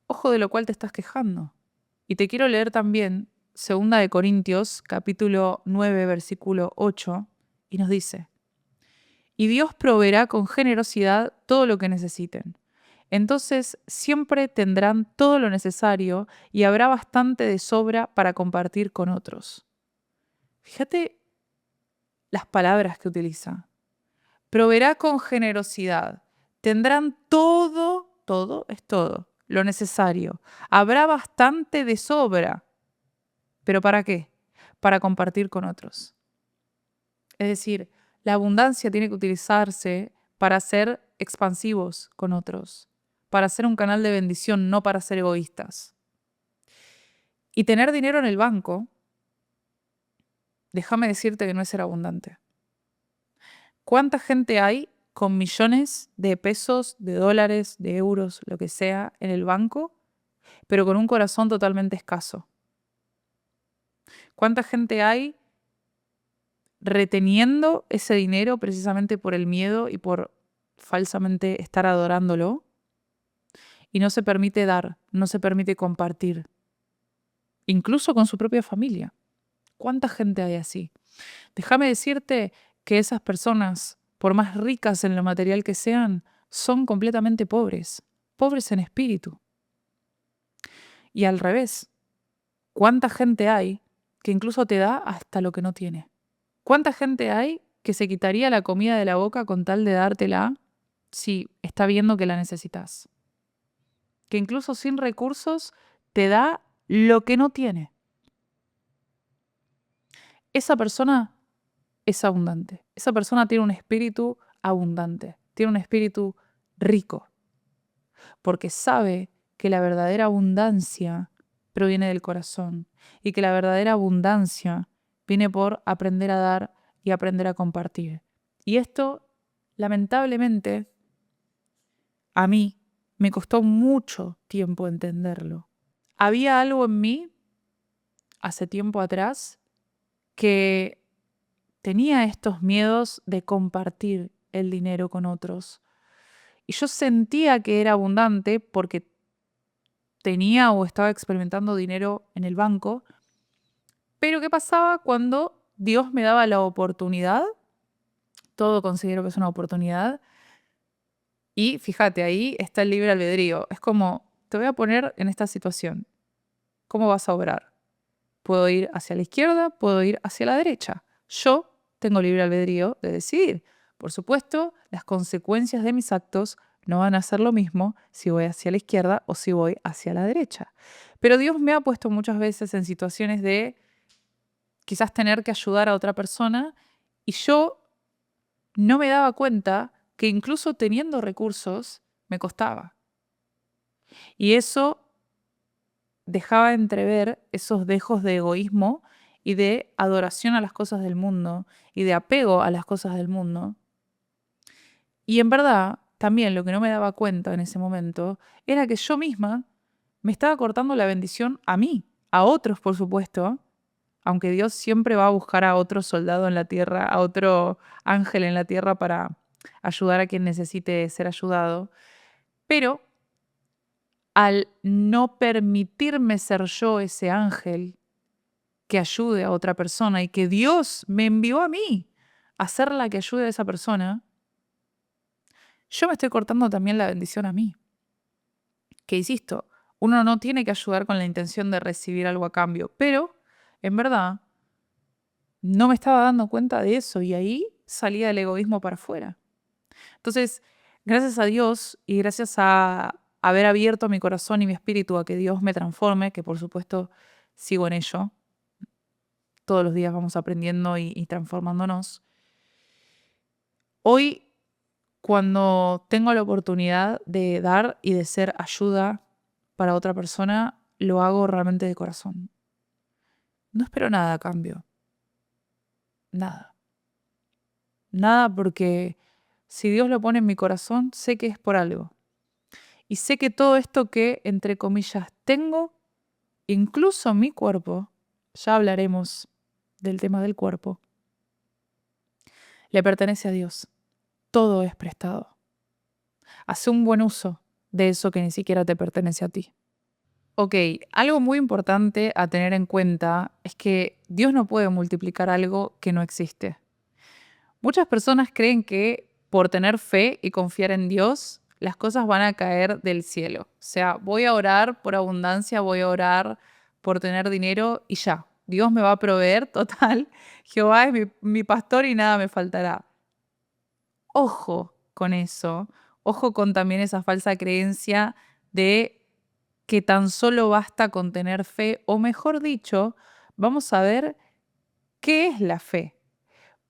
Ojo de lo cual te estás quejando. Y te quiero leer también 2 Corintios, capítulo 9, versículo 8, y nos dice, y Dios proveerá con generosidad todo lo que necesiten. Entonces siempre tendrán todo lo necesario y habrá bastante de sobra para compartir con otros. Fíjate las palabras que utiliza. Proveerá con generosidad. Tendrán todo es todo, lo necesario. Habrá bastante de sobra. ¿Pero para qué? Para compartir con otros. Es decir, la abundancia tiene que utilizarse para ser expansivos con otros, para ser un canal de bendición, no para ser egoístas. Y tener dinero en el banco, déjame decirte que no es ser abundante. ¿Cuánta gente hay con millones de pesos, de dólares, de euros, lo que sea, en el banco, pero con un corazón totalmente escaso? ¿Cuánta gente hay reteniendo ese dinero precisamente por el miedo y por falsamente estar adorándolo? Y no se permite dar, no se permite compartir, incluso con su propia familia. ¿Cuánta gente hay así? Déjame decirte que esas personas, por más ricas en lo material que sean, son completamente pobres, pobres en espíritu. Y al revés, ¿cuánta gente hay que incluso te da hasta lo que no tiene? ¿Cuánta gente hay que se quitaría la comida de la boca con tal de dártela si está viendo que la necesitas. Que incluso sin recursos te da lo que no tiene. Esa persona es abundante. Esa persona tiene un espíritu abundante, tiene un espíritu rico, porque sabe que la verdadera abundancia proviene del corazón y que la verdadera abundancia viene por aprender a dar y aprender a compartir. Y esto, lamentablemente, a mí me costó mucho tiempo entenderlo. Había algo en mí, hace tiempo atrás, que tenía estos miedos de compartir el dinero con otros. Y yo sentía que era abundante porque tenía o estaba experimentando dinero en el banco. Pero ¿qué pasaba cuando Dios me daba la oportunidad? Todo considero que es una oportunidad. Y fíjate, ahí está el libre albedrío. Es como, te voy a poner en esta situación. ¿Cómo vas a obrar? Puedo ir hacia la izquierda, puedo ir hacia la derecha. Yo tengo libre albedrío de decidir. Por supuesto, las consecuencias de mis actos no van a ser lo mismo si voy hacia la izquierda o si voy hacia la derecha. Pero Dios me ha puesto muchas veces en situaciones de quizás tener que ayudar a otra persona y yo no me daba cuenta que incluso teniendo recursos me costaba. Y eso dejaba entrever esos dejos de egoísmo y de adoración a las cosas del mundo y de apego a las cosas del mundo. Y en verdad, también lo que no me daba cuenta en ese momento era que yo misma me estaba cortando la bendición a mí, a otros, por supuesto, aunque Dios siempre va a buscar a otro soldado en la tierra, a otro ángel en la tierra para ayudar a quien necesite ser ayudado, pero al no permitirme ser yo ese ángel que ayude a otra persona y que Dios me envió a mí a ser la que ayude a esa persona, yo me estoy cortando también la bendición a mí. Que insisto, uno no tiene que ayudar con la intención de recibir algo a cambio, pero en verdad no me estaba dando cuenta de eso y ahí salía el egoísmo para afuera. Entonces, gracias a Dios y gracias a haber abierto mi corazón y mi espíritu a que Dios me transforme, que por supuesto sigo en ello, todos los días vamos aprendiendo y transformándonos. Hoy, cuando tengo la oportunidad de dar y de ser ayuda para otra persona, lo hago realmente de corazón. No espero nada a cambio. Nada. Nada porque si Dios lo pone en mi corazón, sé que es por algo. Y sé que todo esto que, entre comillas, tengo, incluso mi cuerpo, ya hablaremos del tema del cuerpo, le pertenece a Dios. Todo es prestado. Hace un buen uso de eso que ni siquiera te pertenece a ti. Ok, algo muy importante a tener en cuenta es que Dios no puede multiplicar algo que no existe. Muchas personas creen que por tener fe y confiar en Dios, las cosas van a caer del cielo. O sea, voy a orar por abundancia, voy a orar por tener dinero y ya. Dios me va a proveer, total. Jehová es mi pastor y nada me faltará. Ojo con eso. Ojo con también esa falsa creencia de que tan solo basta con tener fe, o mejor dicho, vamos a ver qué es la fe.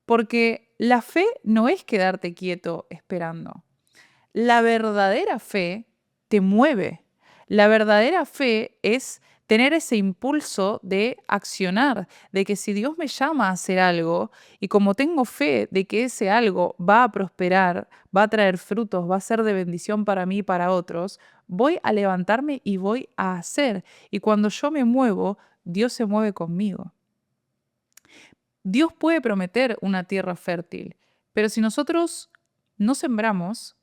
Porque la fe no es quedarte quieto esperando. La verdadera fe te mueve. La verdadera fe es tener ese impulso de accionar, de que si Dios me llama a hacer algo y como tengo fe de que ese algo va a prosperar, va a traer frutos, va a ser de bendición para mí y para otros, voy a levantarme y voy a hacer. Y cuando yo me muevo, Dios se mueve conmigo. Dios puede prometer una tierra fértil, pero si nosotros no sembramos,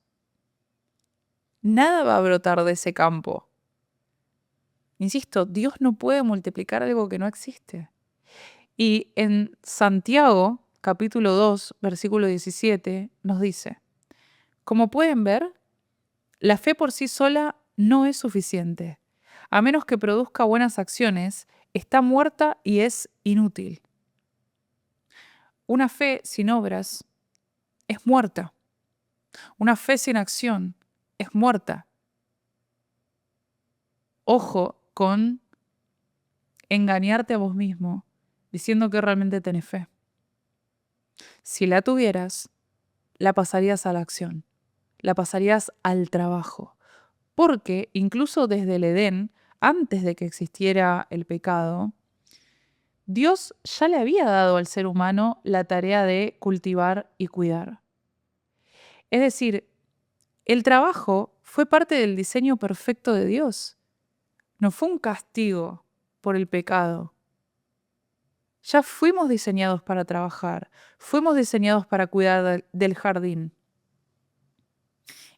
nada va a brotar de ese campo. Insisto, Dios no puede multiplicar algo que no existe. Y en Santiago, capítulo 2, versículo 17, nos dice, como pueden ver, la fe por sí sola no es suficiente. A menos que produzca buenas acciones, está muerta y es inútil. una fe sin obras es muerta. Una fe sin acción es muerta. Ojo con engañarte a vos mismo diciendo que realmente tenés fe. Si la tuvieras, la pasarías a la acción, la pasarías al trabajo. Porque incluso desde el Edén, antes de que existiera el pecado, Dios ya le había dado al ser humano la tarea de cultivar y cuidar. Es decir, el trabajo fue parte del diseño perfecto de Dios. No fue un castigo por el pecado. Ya fuimos diseñados para trabajar, fuimos diseñados para cuidar del jardín.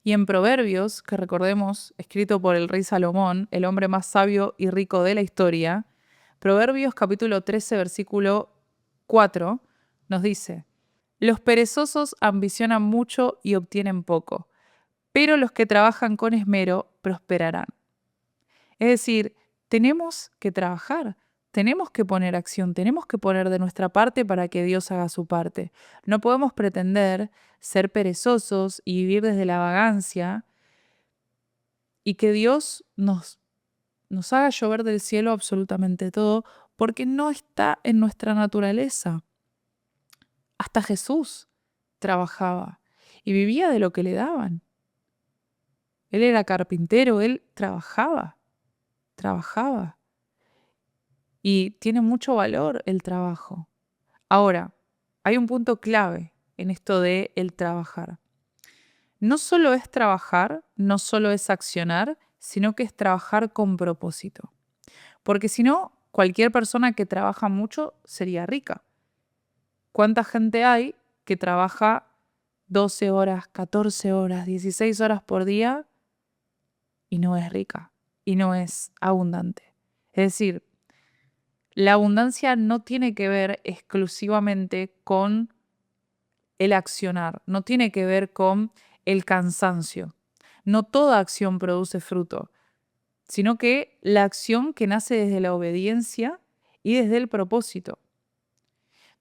Y en Proverbios, que recordemos, escrito por el rey Salomón, el hombre más sabio y rico de la historia, Proverbios capítulo 13, versículo 4, nos dice: los perezosos ambicionan mucho y obtienen poco, pero los que trabajan con esmero prosperarán. Es decir, tenemos que trabajar, tenemos que poner acción, tenemos que poner de nuestra parte para que Dios haga su parte. No podemos pretender ser perezosos y vivir desde la vagancia y que Dios nos haga llover del cielo absolutamente todo, porque no está en nuestra naturaleza. Hasta Jesús trabajaba y vivía de lo que le daban. Él era carpintero, él trabajaba. Y tiene mucho valor el trabajo. Ahora, hay un punto clave en esto de el trabajar. No solo es trabajar, no solo es accionar, sino que es trabajar con propósito. Porque si no, cualquier persona que trabaja mucho sería rica. ¿Cuánta gente hay que trabaja 12 horas, 14 horas, 16 horas por día y no es rica y no es abundante? Es decir, la abundancia no tiene que ver exclusivamente con el accionar, no tiene que ver con el cansancio. No toda acción produce fruto, sino que la acción que nace desde la obediencia y desde el propósito.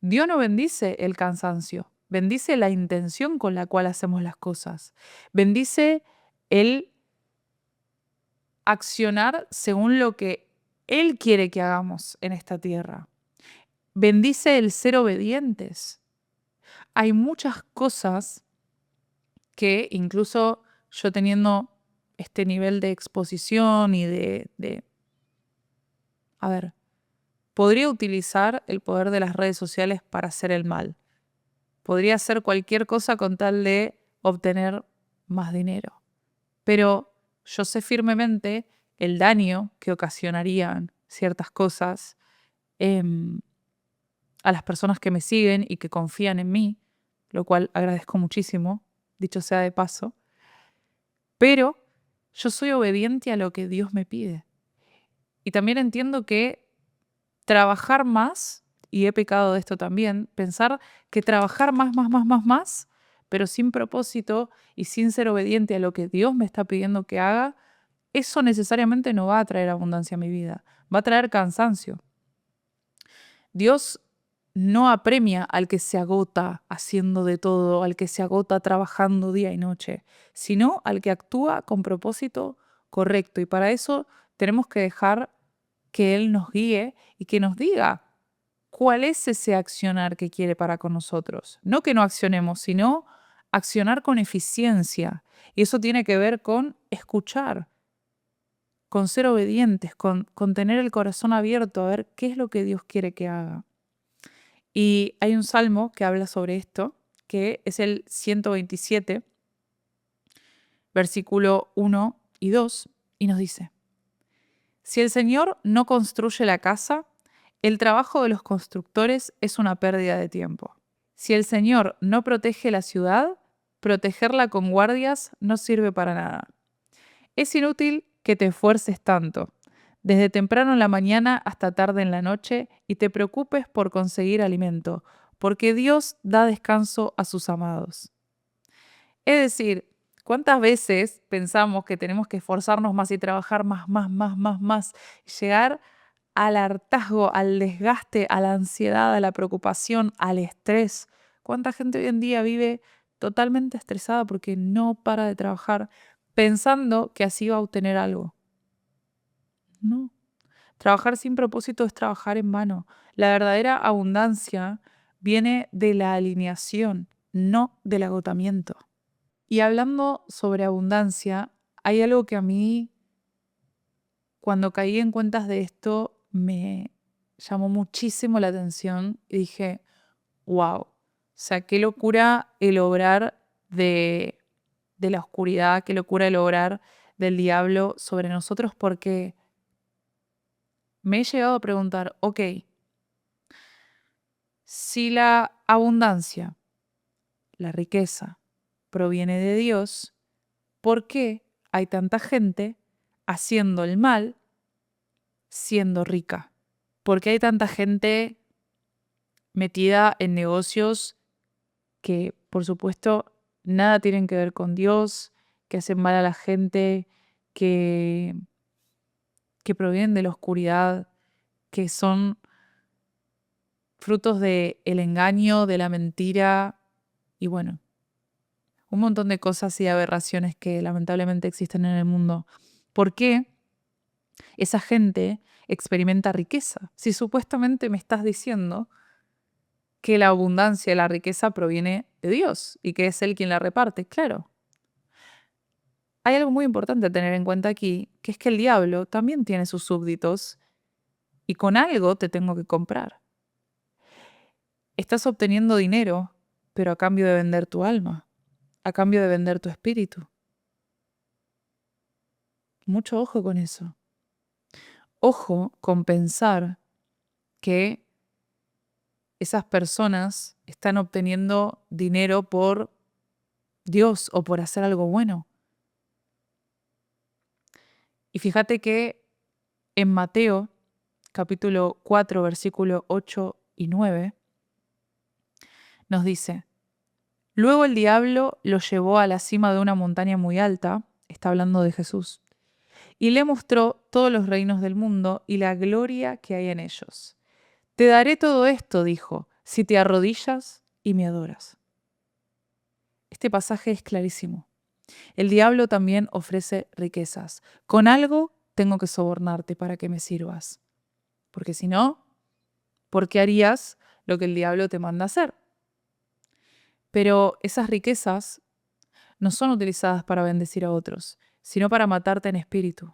Dios no bendice el cansancio, bendice la intención con la cual hacemos las cosas, bendice el accionar según lo que Él quiere que hagamos en esta tierra. Bendice el ser obedientes. Hay muchas cosas que incluso yo teniendo este nivel de exposición y a ver, podría utilizar el poder de las redes sociales para hacer el mal. Podría hacer cualquier cosa con tal de obtener más dinero. Pero yo sé firmemente el daño que ocasionarían ciertas cosas a las personas que me siguen y que confían en mí, lo cual agradezco muchísimo, dicho sea de paso. Pero yo soy obediente a lo que Dios me pide. Y también entiendo que trabajar más, y he pecado de esto también, pensar que trabajar más, pero sin propósito y sin ser obediente a lo que Dios me está pidiendo que haga, eso necesariamente no va a traer abundancia a mi vida, va a traer cansancio. Dios no apremia al que se agota haciendo de todo, al que se agota trabajando día y noche, sino al que actúa con propósito correcto. Y para eso tenemos que dejar que Él nos guíe y que nos diga cuál es ese accionar que quiere para con nosotros. No que no accionemos, sino accionar con eficiencia. Y eso tiene que ver con escuchar, con ser obedientes, con tener el corazón abierto a ver qué es lo que Dios quiere que haga. Y hay un salmo que habla sobre esto, que es el 127, versículo 1 y 2, y nos dice: si el Señor no construye la casa, el trabajo de los constructores es una pérdida de tiempo. Si el Señor no protege la ciudad, protegerla con guardias no sirve para nada. Es inútil que te esfuerces tanto, desde temprano en la mañana hasta tarde en la noche, y te preocupes por conseguir alimento, porque Dios da descanso a sus amados. Es decir, ¿cuántas veces pensamos que tenemos que esforzarnos más y trabajar más, y llegar al hartazgo, al desgaste, a la ansiedad, a la preocupación, al estrés. ¿Cuánta gente hoy en día vive totalmente estresada porque no para de trabajar pensando que así va a obtener algo? No. Trabajar sin propósito es trabajar en vano. La verdadera abundancia viene de la alineación, no del agotamiento. Y hablando sobre abundancia, hay algo que a mí, cuando caí en cuentas de esto, me llamó muchísimo la atención y dije, wow, o sea, qué locura el obrar de la oscuridad, qué locura el obrar del diablo sobre nosotros, porque me he llegado a preguntar, ok, si la abundancia, la riqueza, proviene de Dios, ¿por qué hay tanta gente haciendo el mal siendo rica? ¿Por qué hay tanta gente metida en negocios que, por supuesto, nada tienen que ver con Dios, que hacen mal a la gente, que, que provienen de la oscuridad, que son frutos del engaño, de la mentira y bueno, un montón de cosas y aberraciones que lamentablemente existen en el mundo? ¿Por qué esa gente experimenta riqueza? Si supuestamente me estás diciendo que la abundancia y la riqueza proviene de Dios y que es Él quien la reparte. Claro, hay algo muy importante a tener en cuenta aquí, que es que el diablo también tiene sus súbditos y con algo te tengo que comprar. Estás obteniendo dinero, pero a cambio de vender tu alma, a cambio de vender tu espíritu. Mucho ojo con eso. Ojo con pensar que esas personas están obteniendo dinero por Dios o por hacer algo bueno. Y fíjate que en Mateo capítulo 4, versículo 8 y 9, nos dice, luego el diablo lo llevó a la cima de una montaña muy alta, está hablando de Jesús, y le mostró todos los reinos del mundo y la gloria que hay en ellos. Te daré todo esto, dijo, si te arrodillas y me adoras. Este pasaje es clarísimo. El diablo también ofrece riquezas. Con algo tengo que sobornarte para que me sirvas. Porque si no, ¿por qué harías lo que el diablo te manda hacer? Pero esas riquezas no son utilizadas para bendecir a otros, sino para matarte en espíritu.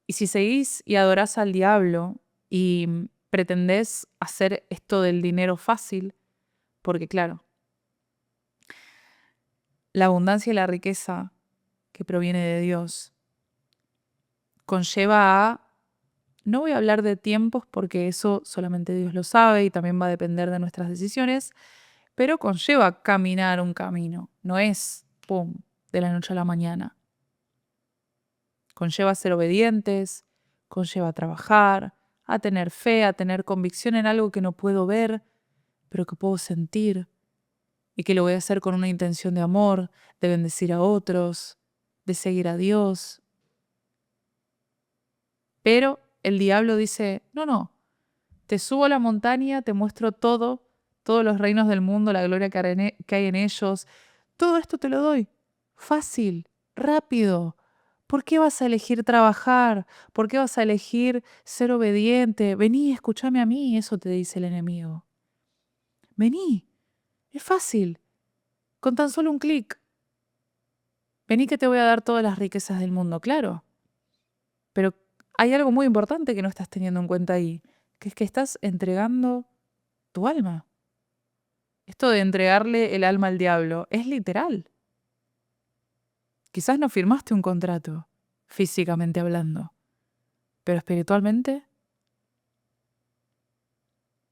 Y si seguís y adorás al diablo y pretendés hacer esto del dinero fácil, porque claro, la abundancia y la riqueza que proviene de Dios conlleva a, no voy a hablar de tiempos porque eso solamente Dios lo sabe y también va a depender de nuestras decisiones, pero conlleva caminar un camino, no es, pum, de la noche a la mañana. Conlleva ser obedientes, conlleva trabajar, a tener fe, a tener convicción en algo que no puedo ver, pero que puedo sentir y que lo voy a hacer con una intención de amor, de bendecir a otros, de seguir a Dios. Pero el diablo dice, no, no, te subo a la montaña, te muestro todo, todos los reinos del mundo, la gloria que hay en ellos. Todo esto te lo doy. Fácil, rápido. ¿Por qué vas a elegir trabajar? ¿Por qué vas a elegir ser obediente? Vení, escúchame a mí, eso te dice el enemigo. Vení, es fácil, con tan solo un clic. Vení que te voy a dar todas las riquezas del mundo, claro. Pero hay algo muy importante que no estás teniendo en cuenta ahí, que es que estás entregando tu alma. Esto de entregarle el alma al diablo es literal. Quizás no firmaste un contrato, físicamente hablando, pero espiritualmente.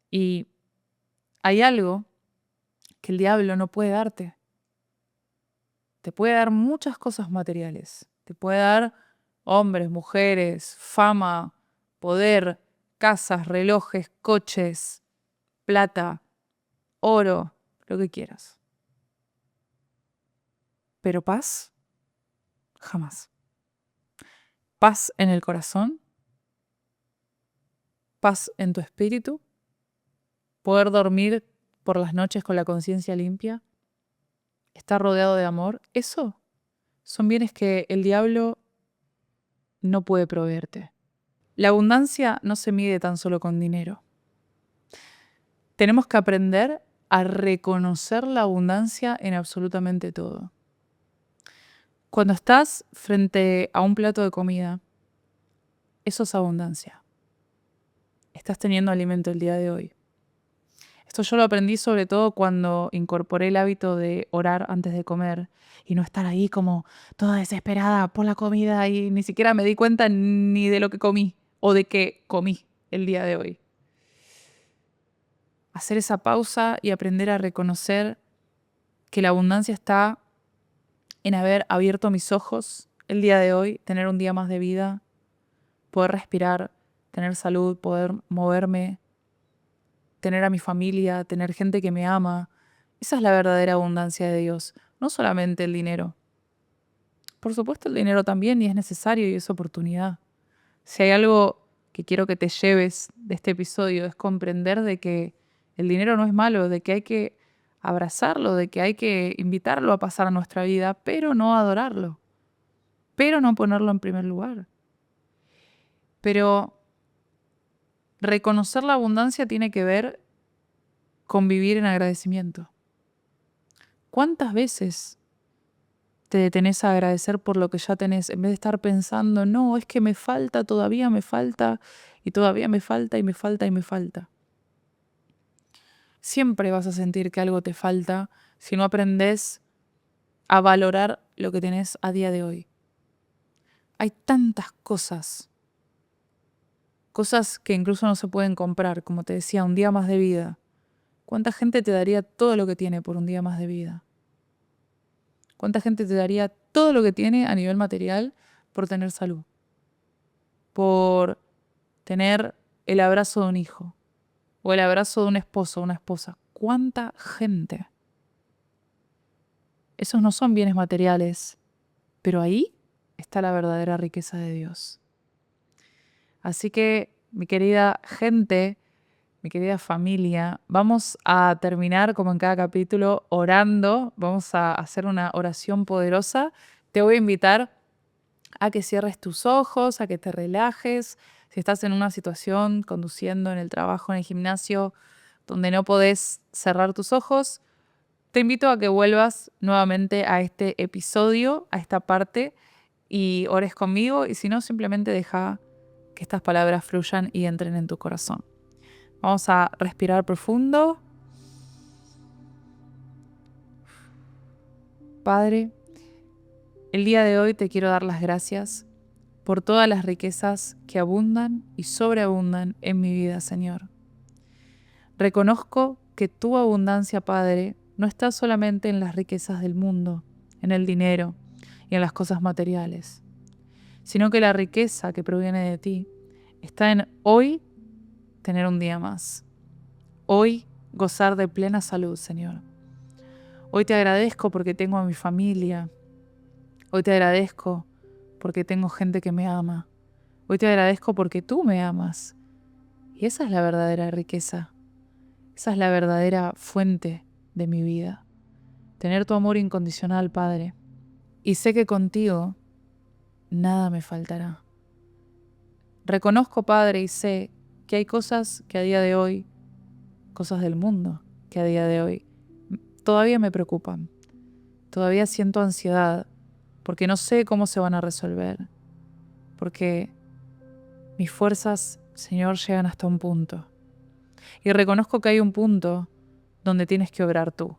Y hay algo que el diablo no puede darte. Te puede dar muchas cosas materiales. Te puede dar hombres, mujeres, fama, poder, casas, relojes, coches, plata, oro, lo que quieras. Pero paz, jamás. Paz en el corazón, paz en tu espíritu, poder dormir por las noches con la conciencia limpia, estar rodeado de amor, eso son bienes que el diablo no puede proveerte. La abundancia no se mide tan solo con dinero. Tenemos que aprender a reconocer la abundancia en absolutamente todo. Cuando estás frente a un plato de comida, eso es abundancia. Estás teniendo alimento el día de hoy. Esto yo lo aprendí sobre todo cuando incorporé el hábito de orar antes de comer y no estar ahí como toda desesperada por la comida y ni siquiera me di cuenta ni de lo que comí o de que comí el día de hoy. Hacer esa pausa y aprender a reconocer que la abundancia está en haber abierto mis ojos el día de hoy, tener un día más de vida, poder respirar, tener salud, poder moverme, tener a mi familia, tener gente que me ama. Esa es la verdadera abundancia de Dios, no solamente el dinero. Por supuesto el dinero también y es necesario y es oportunidad. Si hay algo que quiero que te lleves de este episodio es comprender de que el dinero no es malo, de que hay que abrazarlo, de que hay que invitarlo a pasar a nuestra vida, pero no adorarlo, pero no ponerlo en primer lugar. Pero reconocer la abundancia tiene que ver con vivir en agradecimiento. ¿Cuántas veces te detenés a agradecer por lo que ya tenés en vez de estar pensando, no, es que me falta, todavía me falta, y todavía me falta, y me falta, y me falta? Siempre vas a sentir que algo te falta si no aprendes a valorar lo que tenés a día de hoy. Hay tantas cosas que incluso no se pueden comprar, como te decía, un día más de vida. ¿Cuánta gente te daría todo lo que tiene por un día más de vida? ¿Cuánta gente te daría todo lo que tiene a nivel material por tener salud? Por tener el abrazo de un hijo o el abrazo de un esposo o una esposa. ¿Cuánta gente? Esos no son bienes materiales, pero ahí está la verdadera riqueza de Dios. Así que, mi querida gente, mi querida familia, vamos a terminar como en cada capítulo orando, vamos a hacer una oración poderosa. Te voy a invitar a que cierres tus ojos, a que te relajes. Si estás en una situación conduciendo en el trabajo, en el gimnasio, donde no podés cerrar tus ojos, te invito a que vuelvas nuevamente a este episodio, a esta parte, y ores conmigo. Y si no, simplemente deja que estas palabras fluyan y entren en tu corazón. Vamos a respirar profundo. Padre, el día de hoy te quiero dar las gracias por todas las riquezas que abundan y sobreabundan en mi vida, Señor. Reconozco que tu abundancia, Padre, no está solamente en las riquezas del mundo, en el dinero y en las cosas materiales, sino que la riqueza que proviene de ti está en hoy tener un día más. Hoy gozar de plena salud, Señor. Hoy te agradezco porque tengo a mi familia. Hoy te agradezco porque tengo gente que me ama. Hoy te agradezco porque tú me amas. Y esa es la verdadera riqueza. Esa es la verdadera fuente de mi vida. Tener tu amor incondicional, Padre. Y sé que contigo nada me faltará. Reconozco, Padre, y sé que hay cosas que a día de hoy, cosas del mundo, que a día de hoy todavía me preocupan. Todavía siento ansiedad porque no sé cómo se van a resolver. Porque mis fuerzas, Señor, llegan hasta un punto. Y reconozco que hay un punto donde tienes que obrar tú.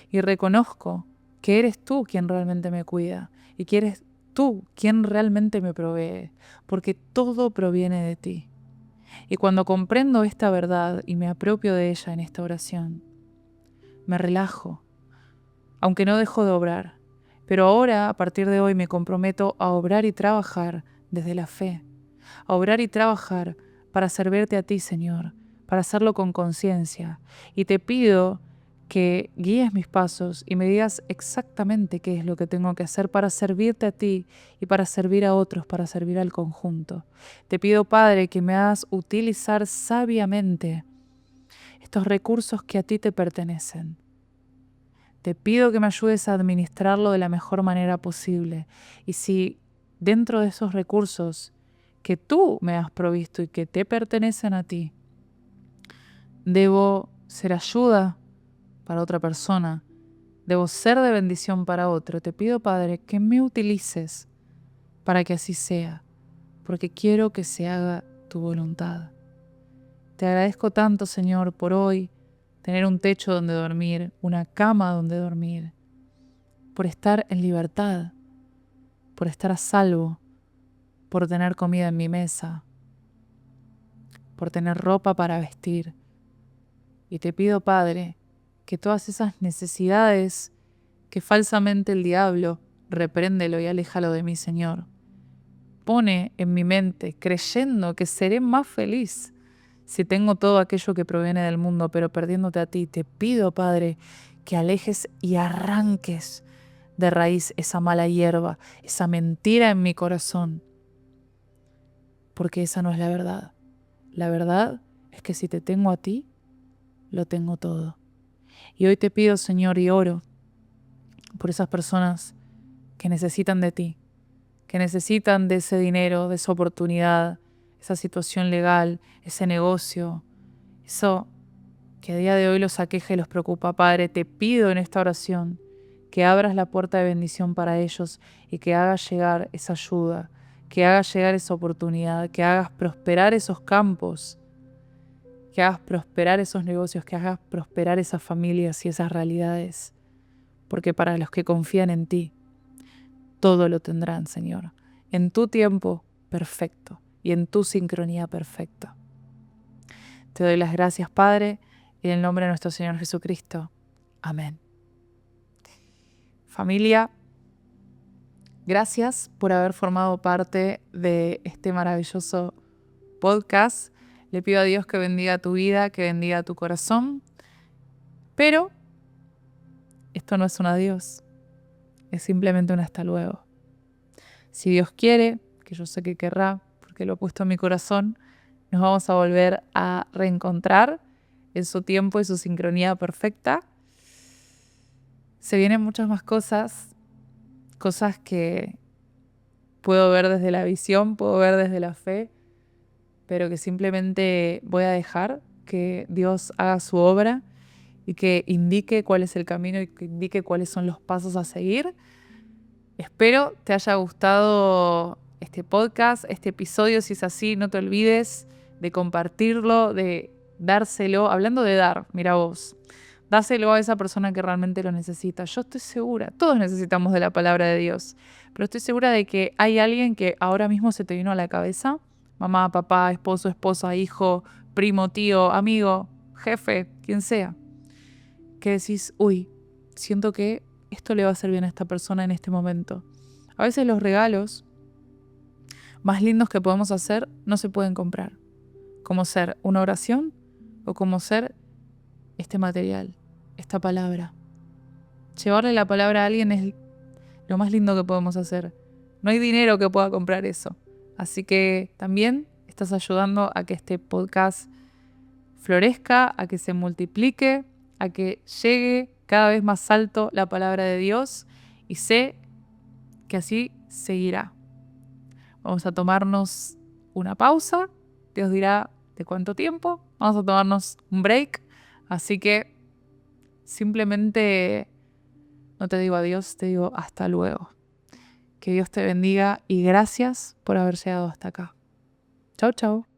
Y reconozco que eres tú quien realmente me cuida y que eres tú quien realmente me provee, porque todo proviene de ti. Y cuando comprendo esta verdad y me apropio de ella en esta oración, me relajo, aunque no dejo de obrar. Pero ahora, a partir de hoy, me comprometo a obrar y trabajar desde la fe, a obrar y trabajar para servirte a ti, Señor, para hacerlo con conciencia. Y te pido que guíes mis pasos y me digas exactamente qué es lo que tengo que hacer para servirte a ti y para servir a otros, para servir al conjunto. Te pido, Padre, que me hagas utilizar sabiamente estos recursos que a ti te pertenecen. Te pido que me ayudes a administrarlo de la mejor manera posible. Y si dentro de esos recursos que tú me has provisto y que te pertenecen a ti, debo ser ayuda para otra persona, debo ser de bendición para otro, te pido, Padre, que me utilices para que así sea, porque quiero que se haga tu voluntad. Te agradezco tanto, Señor, por hoy, tener un techo donde dormir, una cama donde dormir, por estar en libertad, por estar a salvo, por tener comida en mi mesa, por tener ropa para vestir. Y te pido, Padre, que todas esas necesidades que falsamente el diablo, repréndelo y aléjalo de mí, Señor, pone en mi mente, creyendo que seré más feliz si tengo todo aquello que proviene del mundo, pero perdiéndote a ti. Te pido, Padre, que alejes y arranques de raíz esa mala hierba, esa mentira en mi corazón, porque esa no es la verdad. La verdad es que si te tengo a ti, lo tengo todo. Y hoy te pido, Señor, y oro por esas personas que necesitan de ti, que necesitan de ese dinero, de esa oportunidad, esa situación legal, ese negocio, eso que a día de hoy los aqueja y los preocupa. Padre, te pido en esta oración que abras la puerta de bendición para ellos y que hagas llegar esa ayuda, que hagas llegar esa oportunidad, que hagas prosperar esos campos, que hagas prosperar esos negocios, que hagas prosperar esas familias y esas realidades. Porque para los que confían en ti, todo lo tendrán, Señor, en tu tiempo perfecto y en tu sincronía perfecta. Te doy las gracias, Padre, en el nombre de nuestro Señor Jesucristo. Amén. Familia, gracias por haber formado parte de este maravilloso podcast. Le pido a Dios que bendiga tu vida, que bendiga tu corazón. Pero esto no es un adiós, es simplemente un hasta luego. Si Dios quiere, que yo sé que querrá, porque lo he puesto en mi corazón, nos vamos a volver a reencontrar en su tiempo y su sincronía perfecta. Se vienen muchas más cosas que puedo ver desde la visión, puedo ver desde la fe, pero que simplemente voy a dejar que Dios haga su obra y que indique cuál es el camino y que indique cuáles son los pasos a seguir. Espero te haya gustado este podcast, este episodio. Si es así, no te olvides de compartirlo, de dárselo. Hablando de dar, mira vos, dáselo a esa persona que realmente lo necesita. Yo estoy segura, todos necesitamos de la palabra de Dios, pero estoy segura de que hay alguien que ahora mismo se te vino a la cabeza, mamá, papá, esposo, esposa, hijo, primo, tío, amigo, jefe, quien sea, que decís, uy, siento que esto le va a hacer bien a esta persona en este momento. A veces los regalos más lindos que podemos hacer no se pueden comprar, como ser una oración o como ser este material, esta palabra. Llevarle la palabra a alguien es lo más lindo que podemos hacer. No hay dinero que pueda comprar eso. Así que también estás ayudando a que este podcast florezca, a que se multiplique, a que llegue cada vez más alto la palabra de Dios, y sé que así seguirá. Vamos a tomarnos una pausa. Dios dirá de cuánto tiempo. Vamos a tomarnos un break. Así que simplemente no te digo adiós, te digo hasta luego. Que Dios te bendiga y gracias por haber llegado hasta acá. Chau, chau.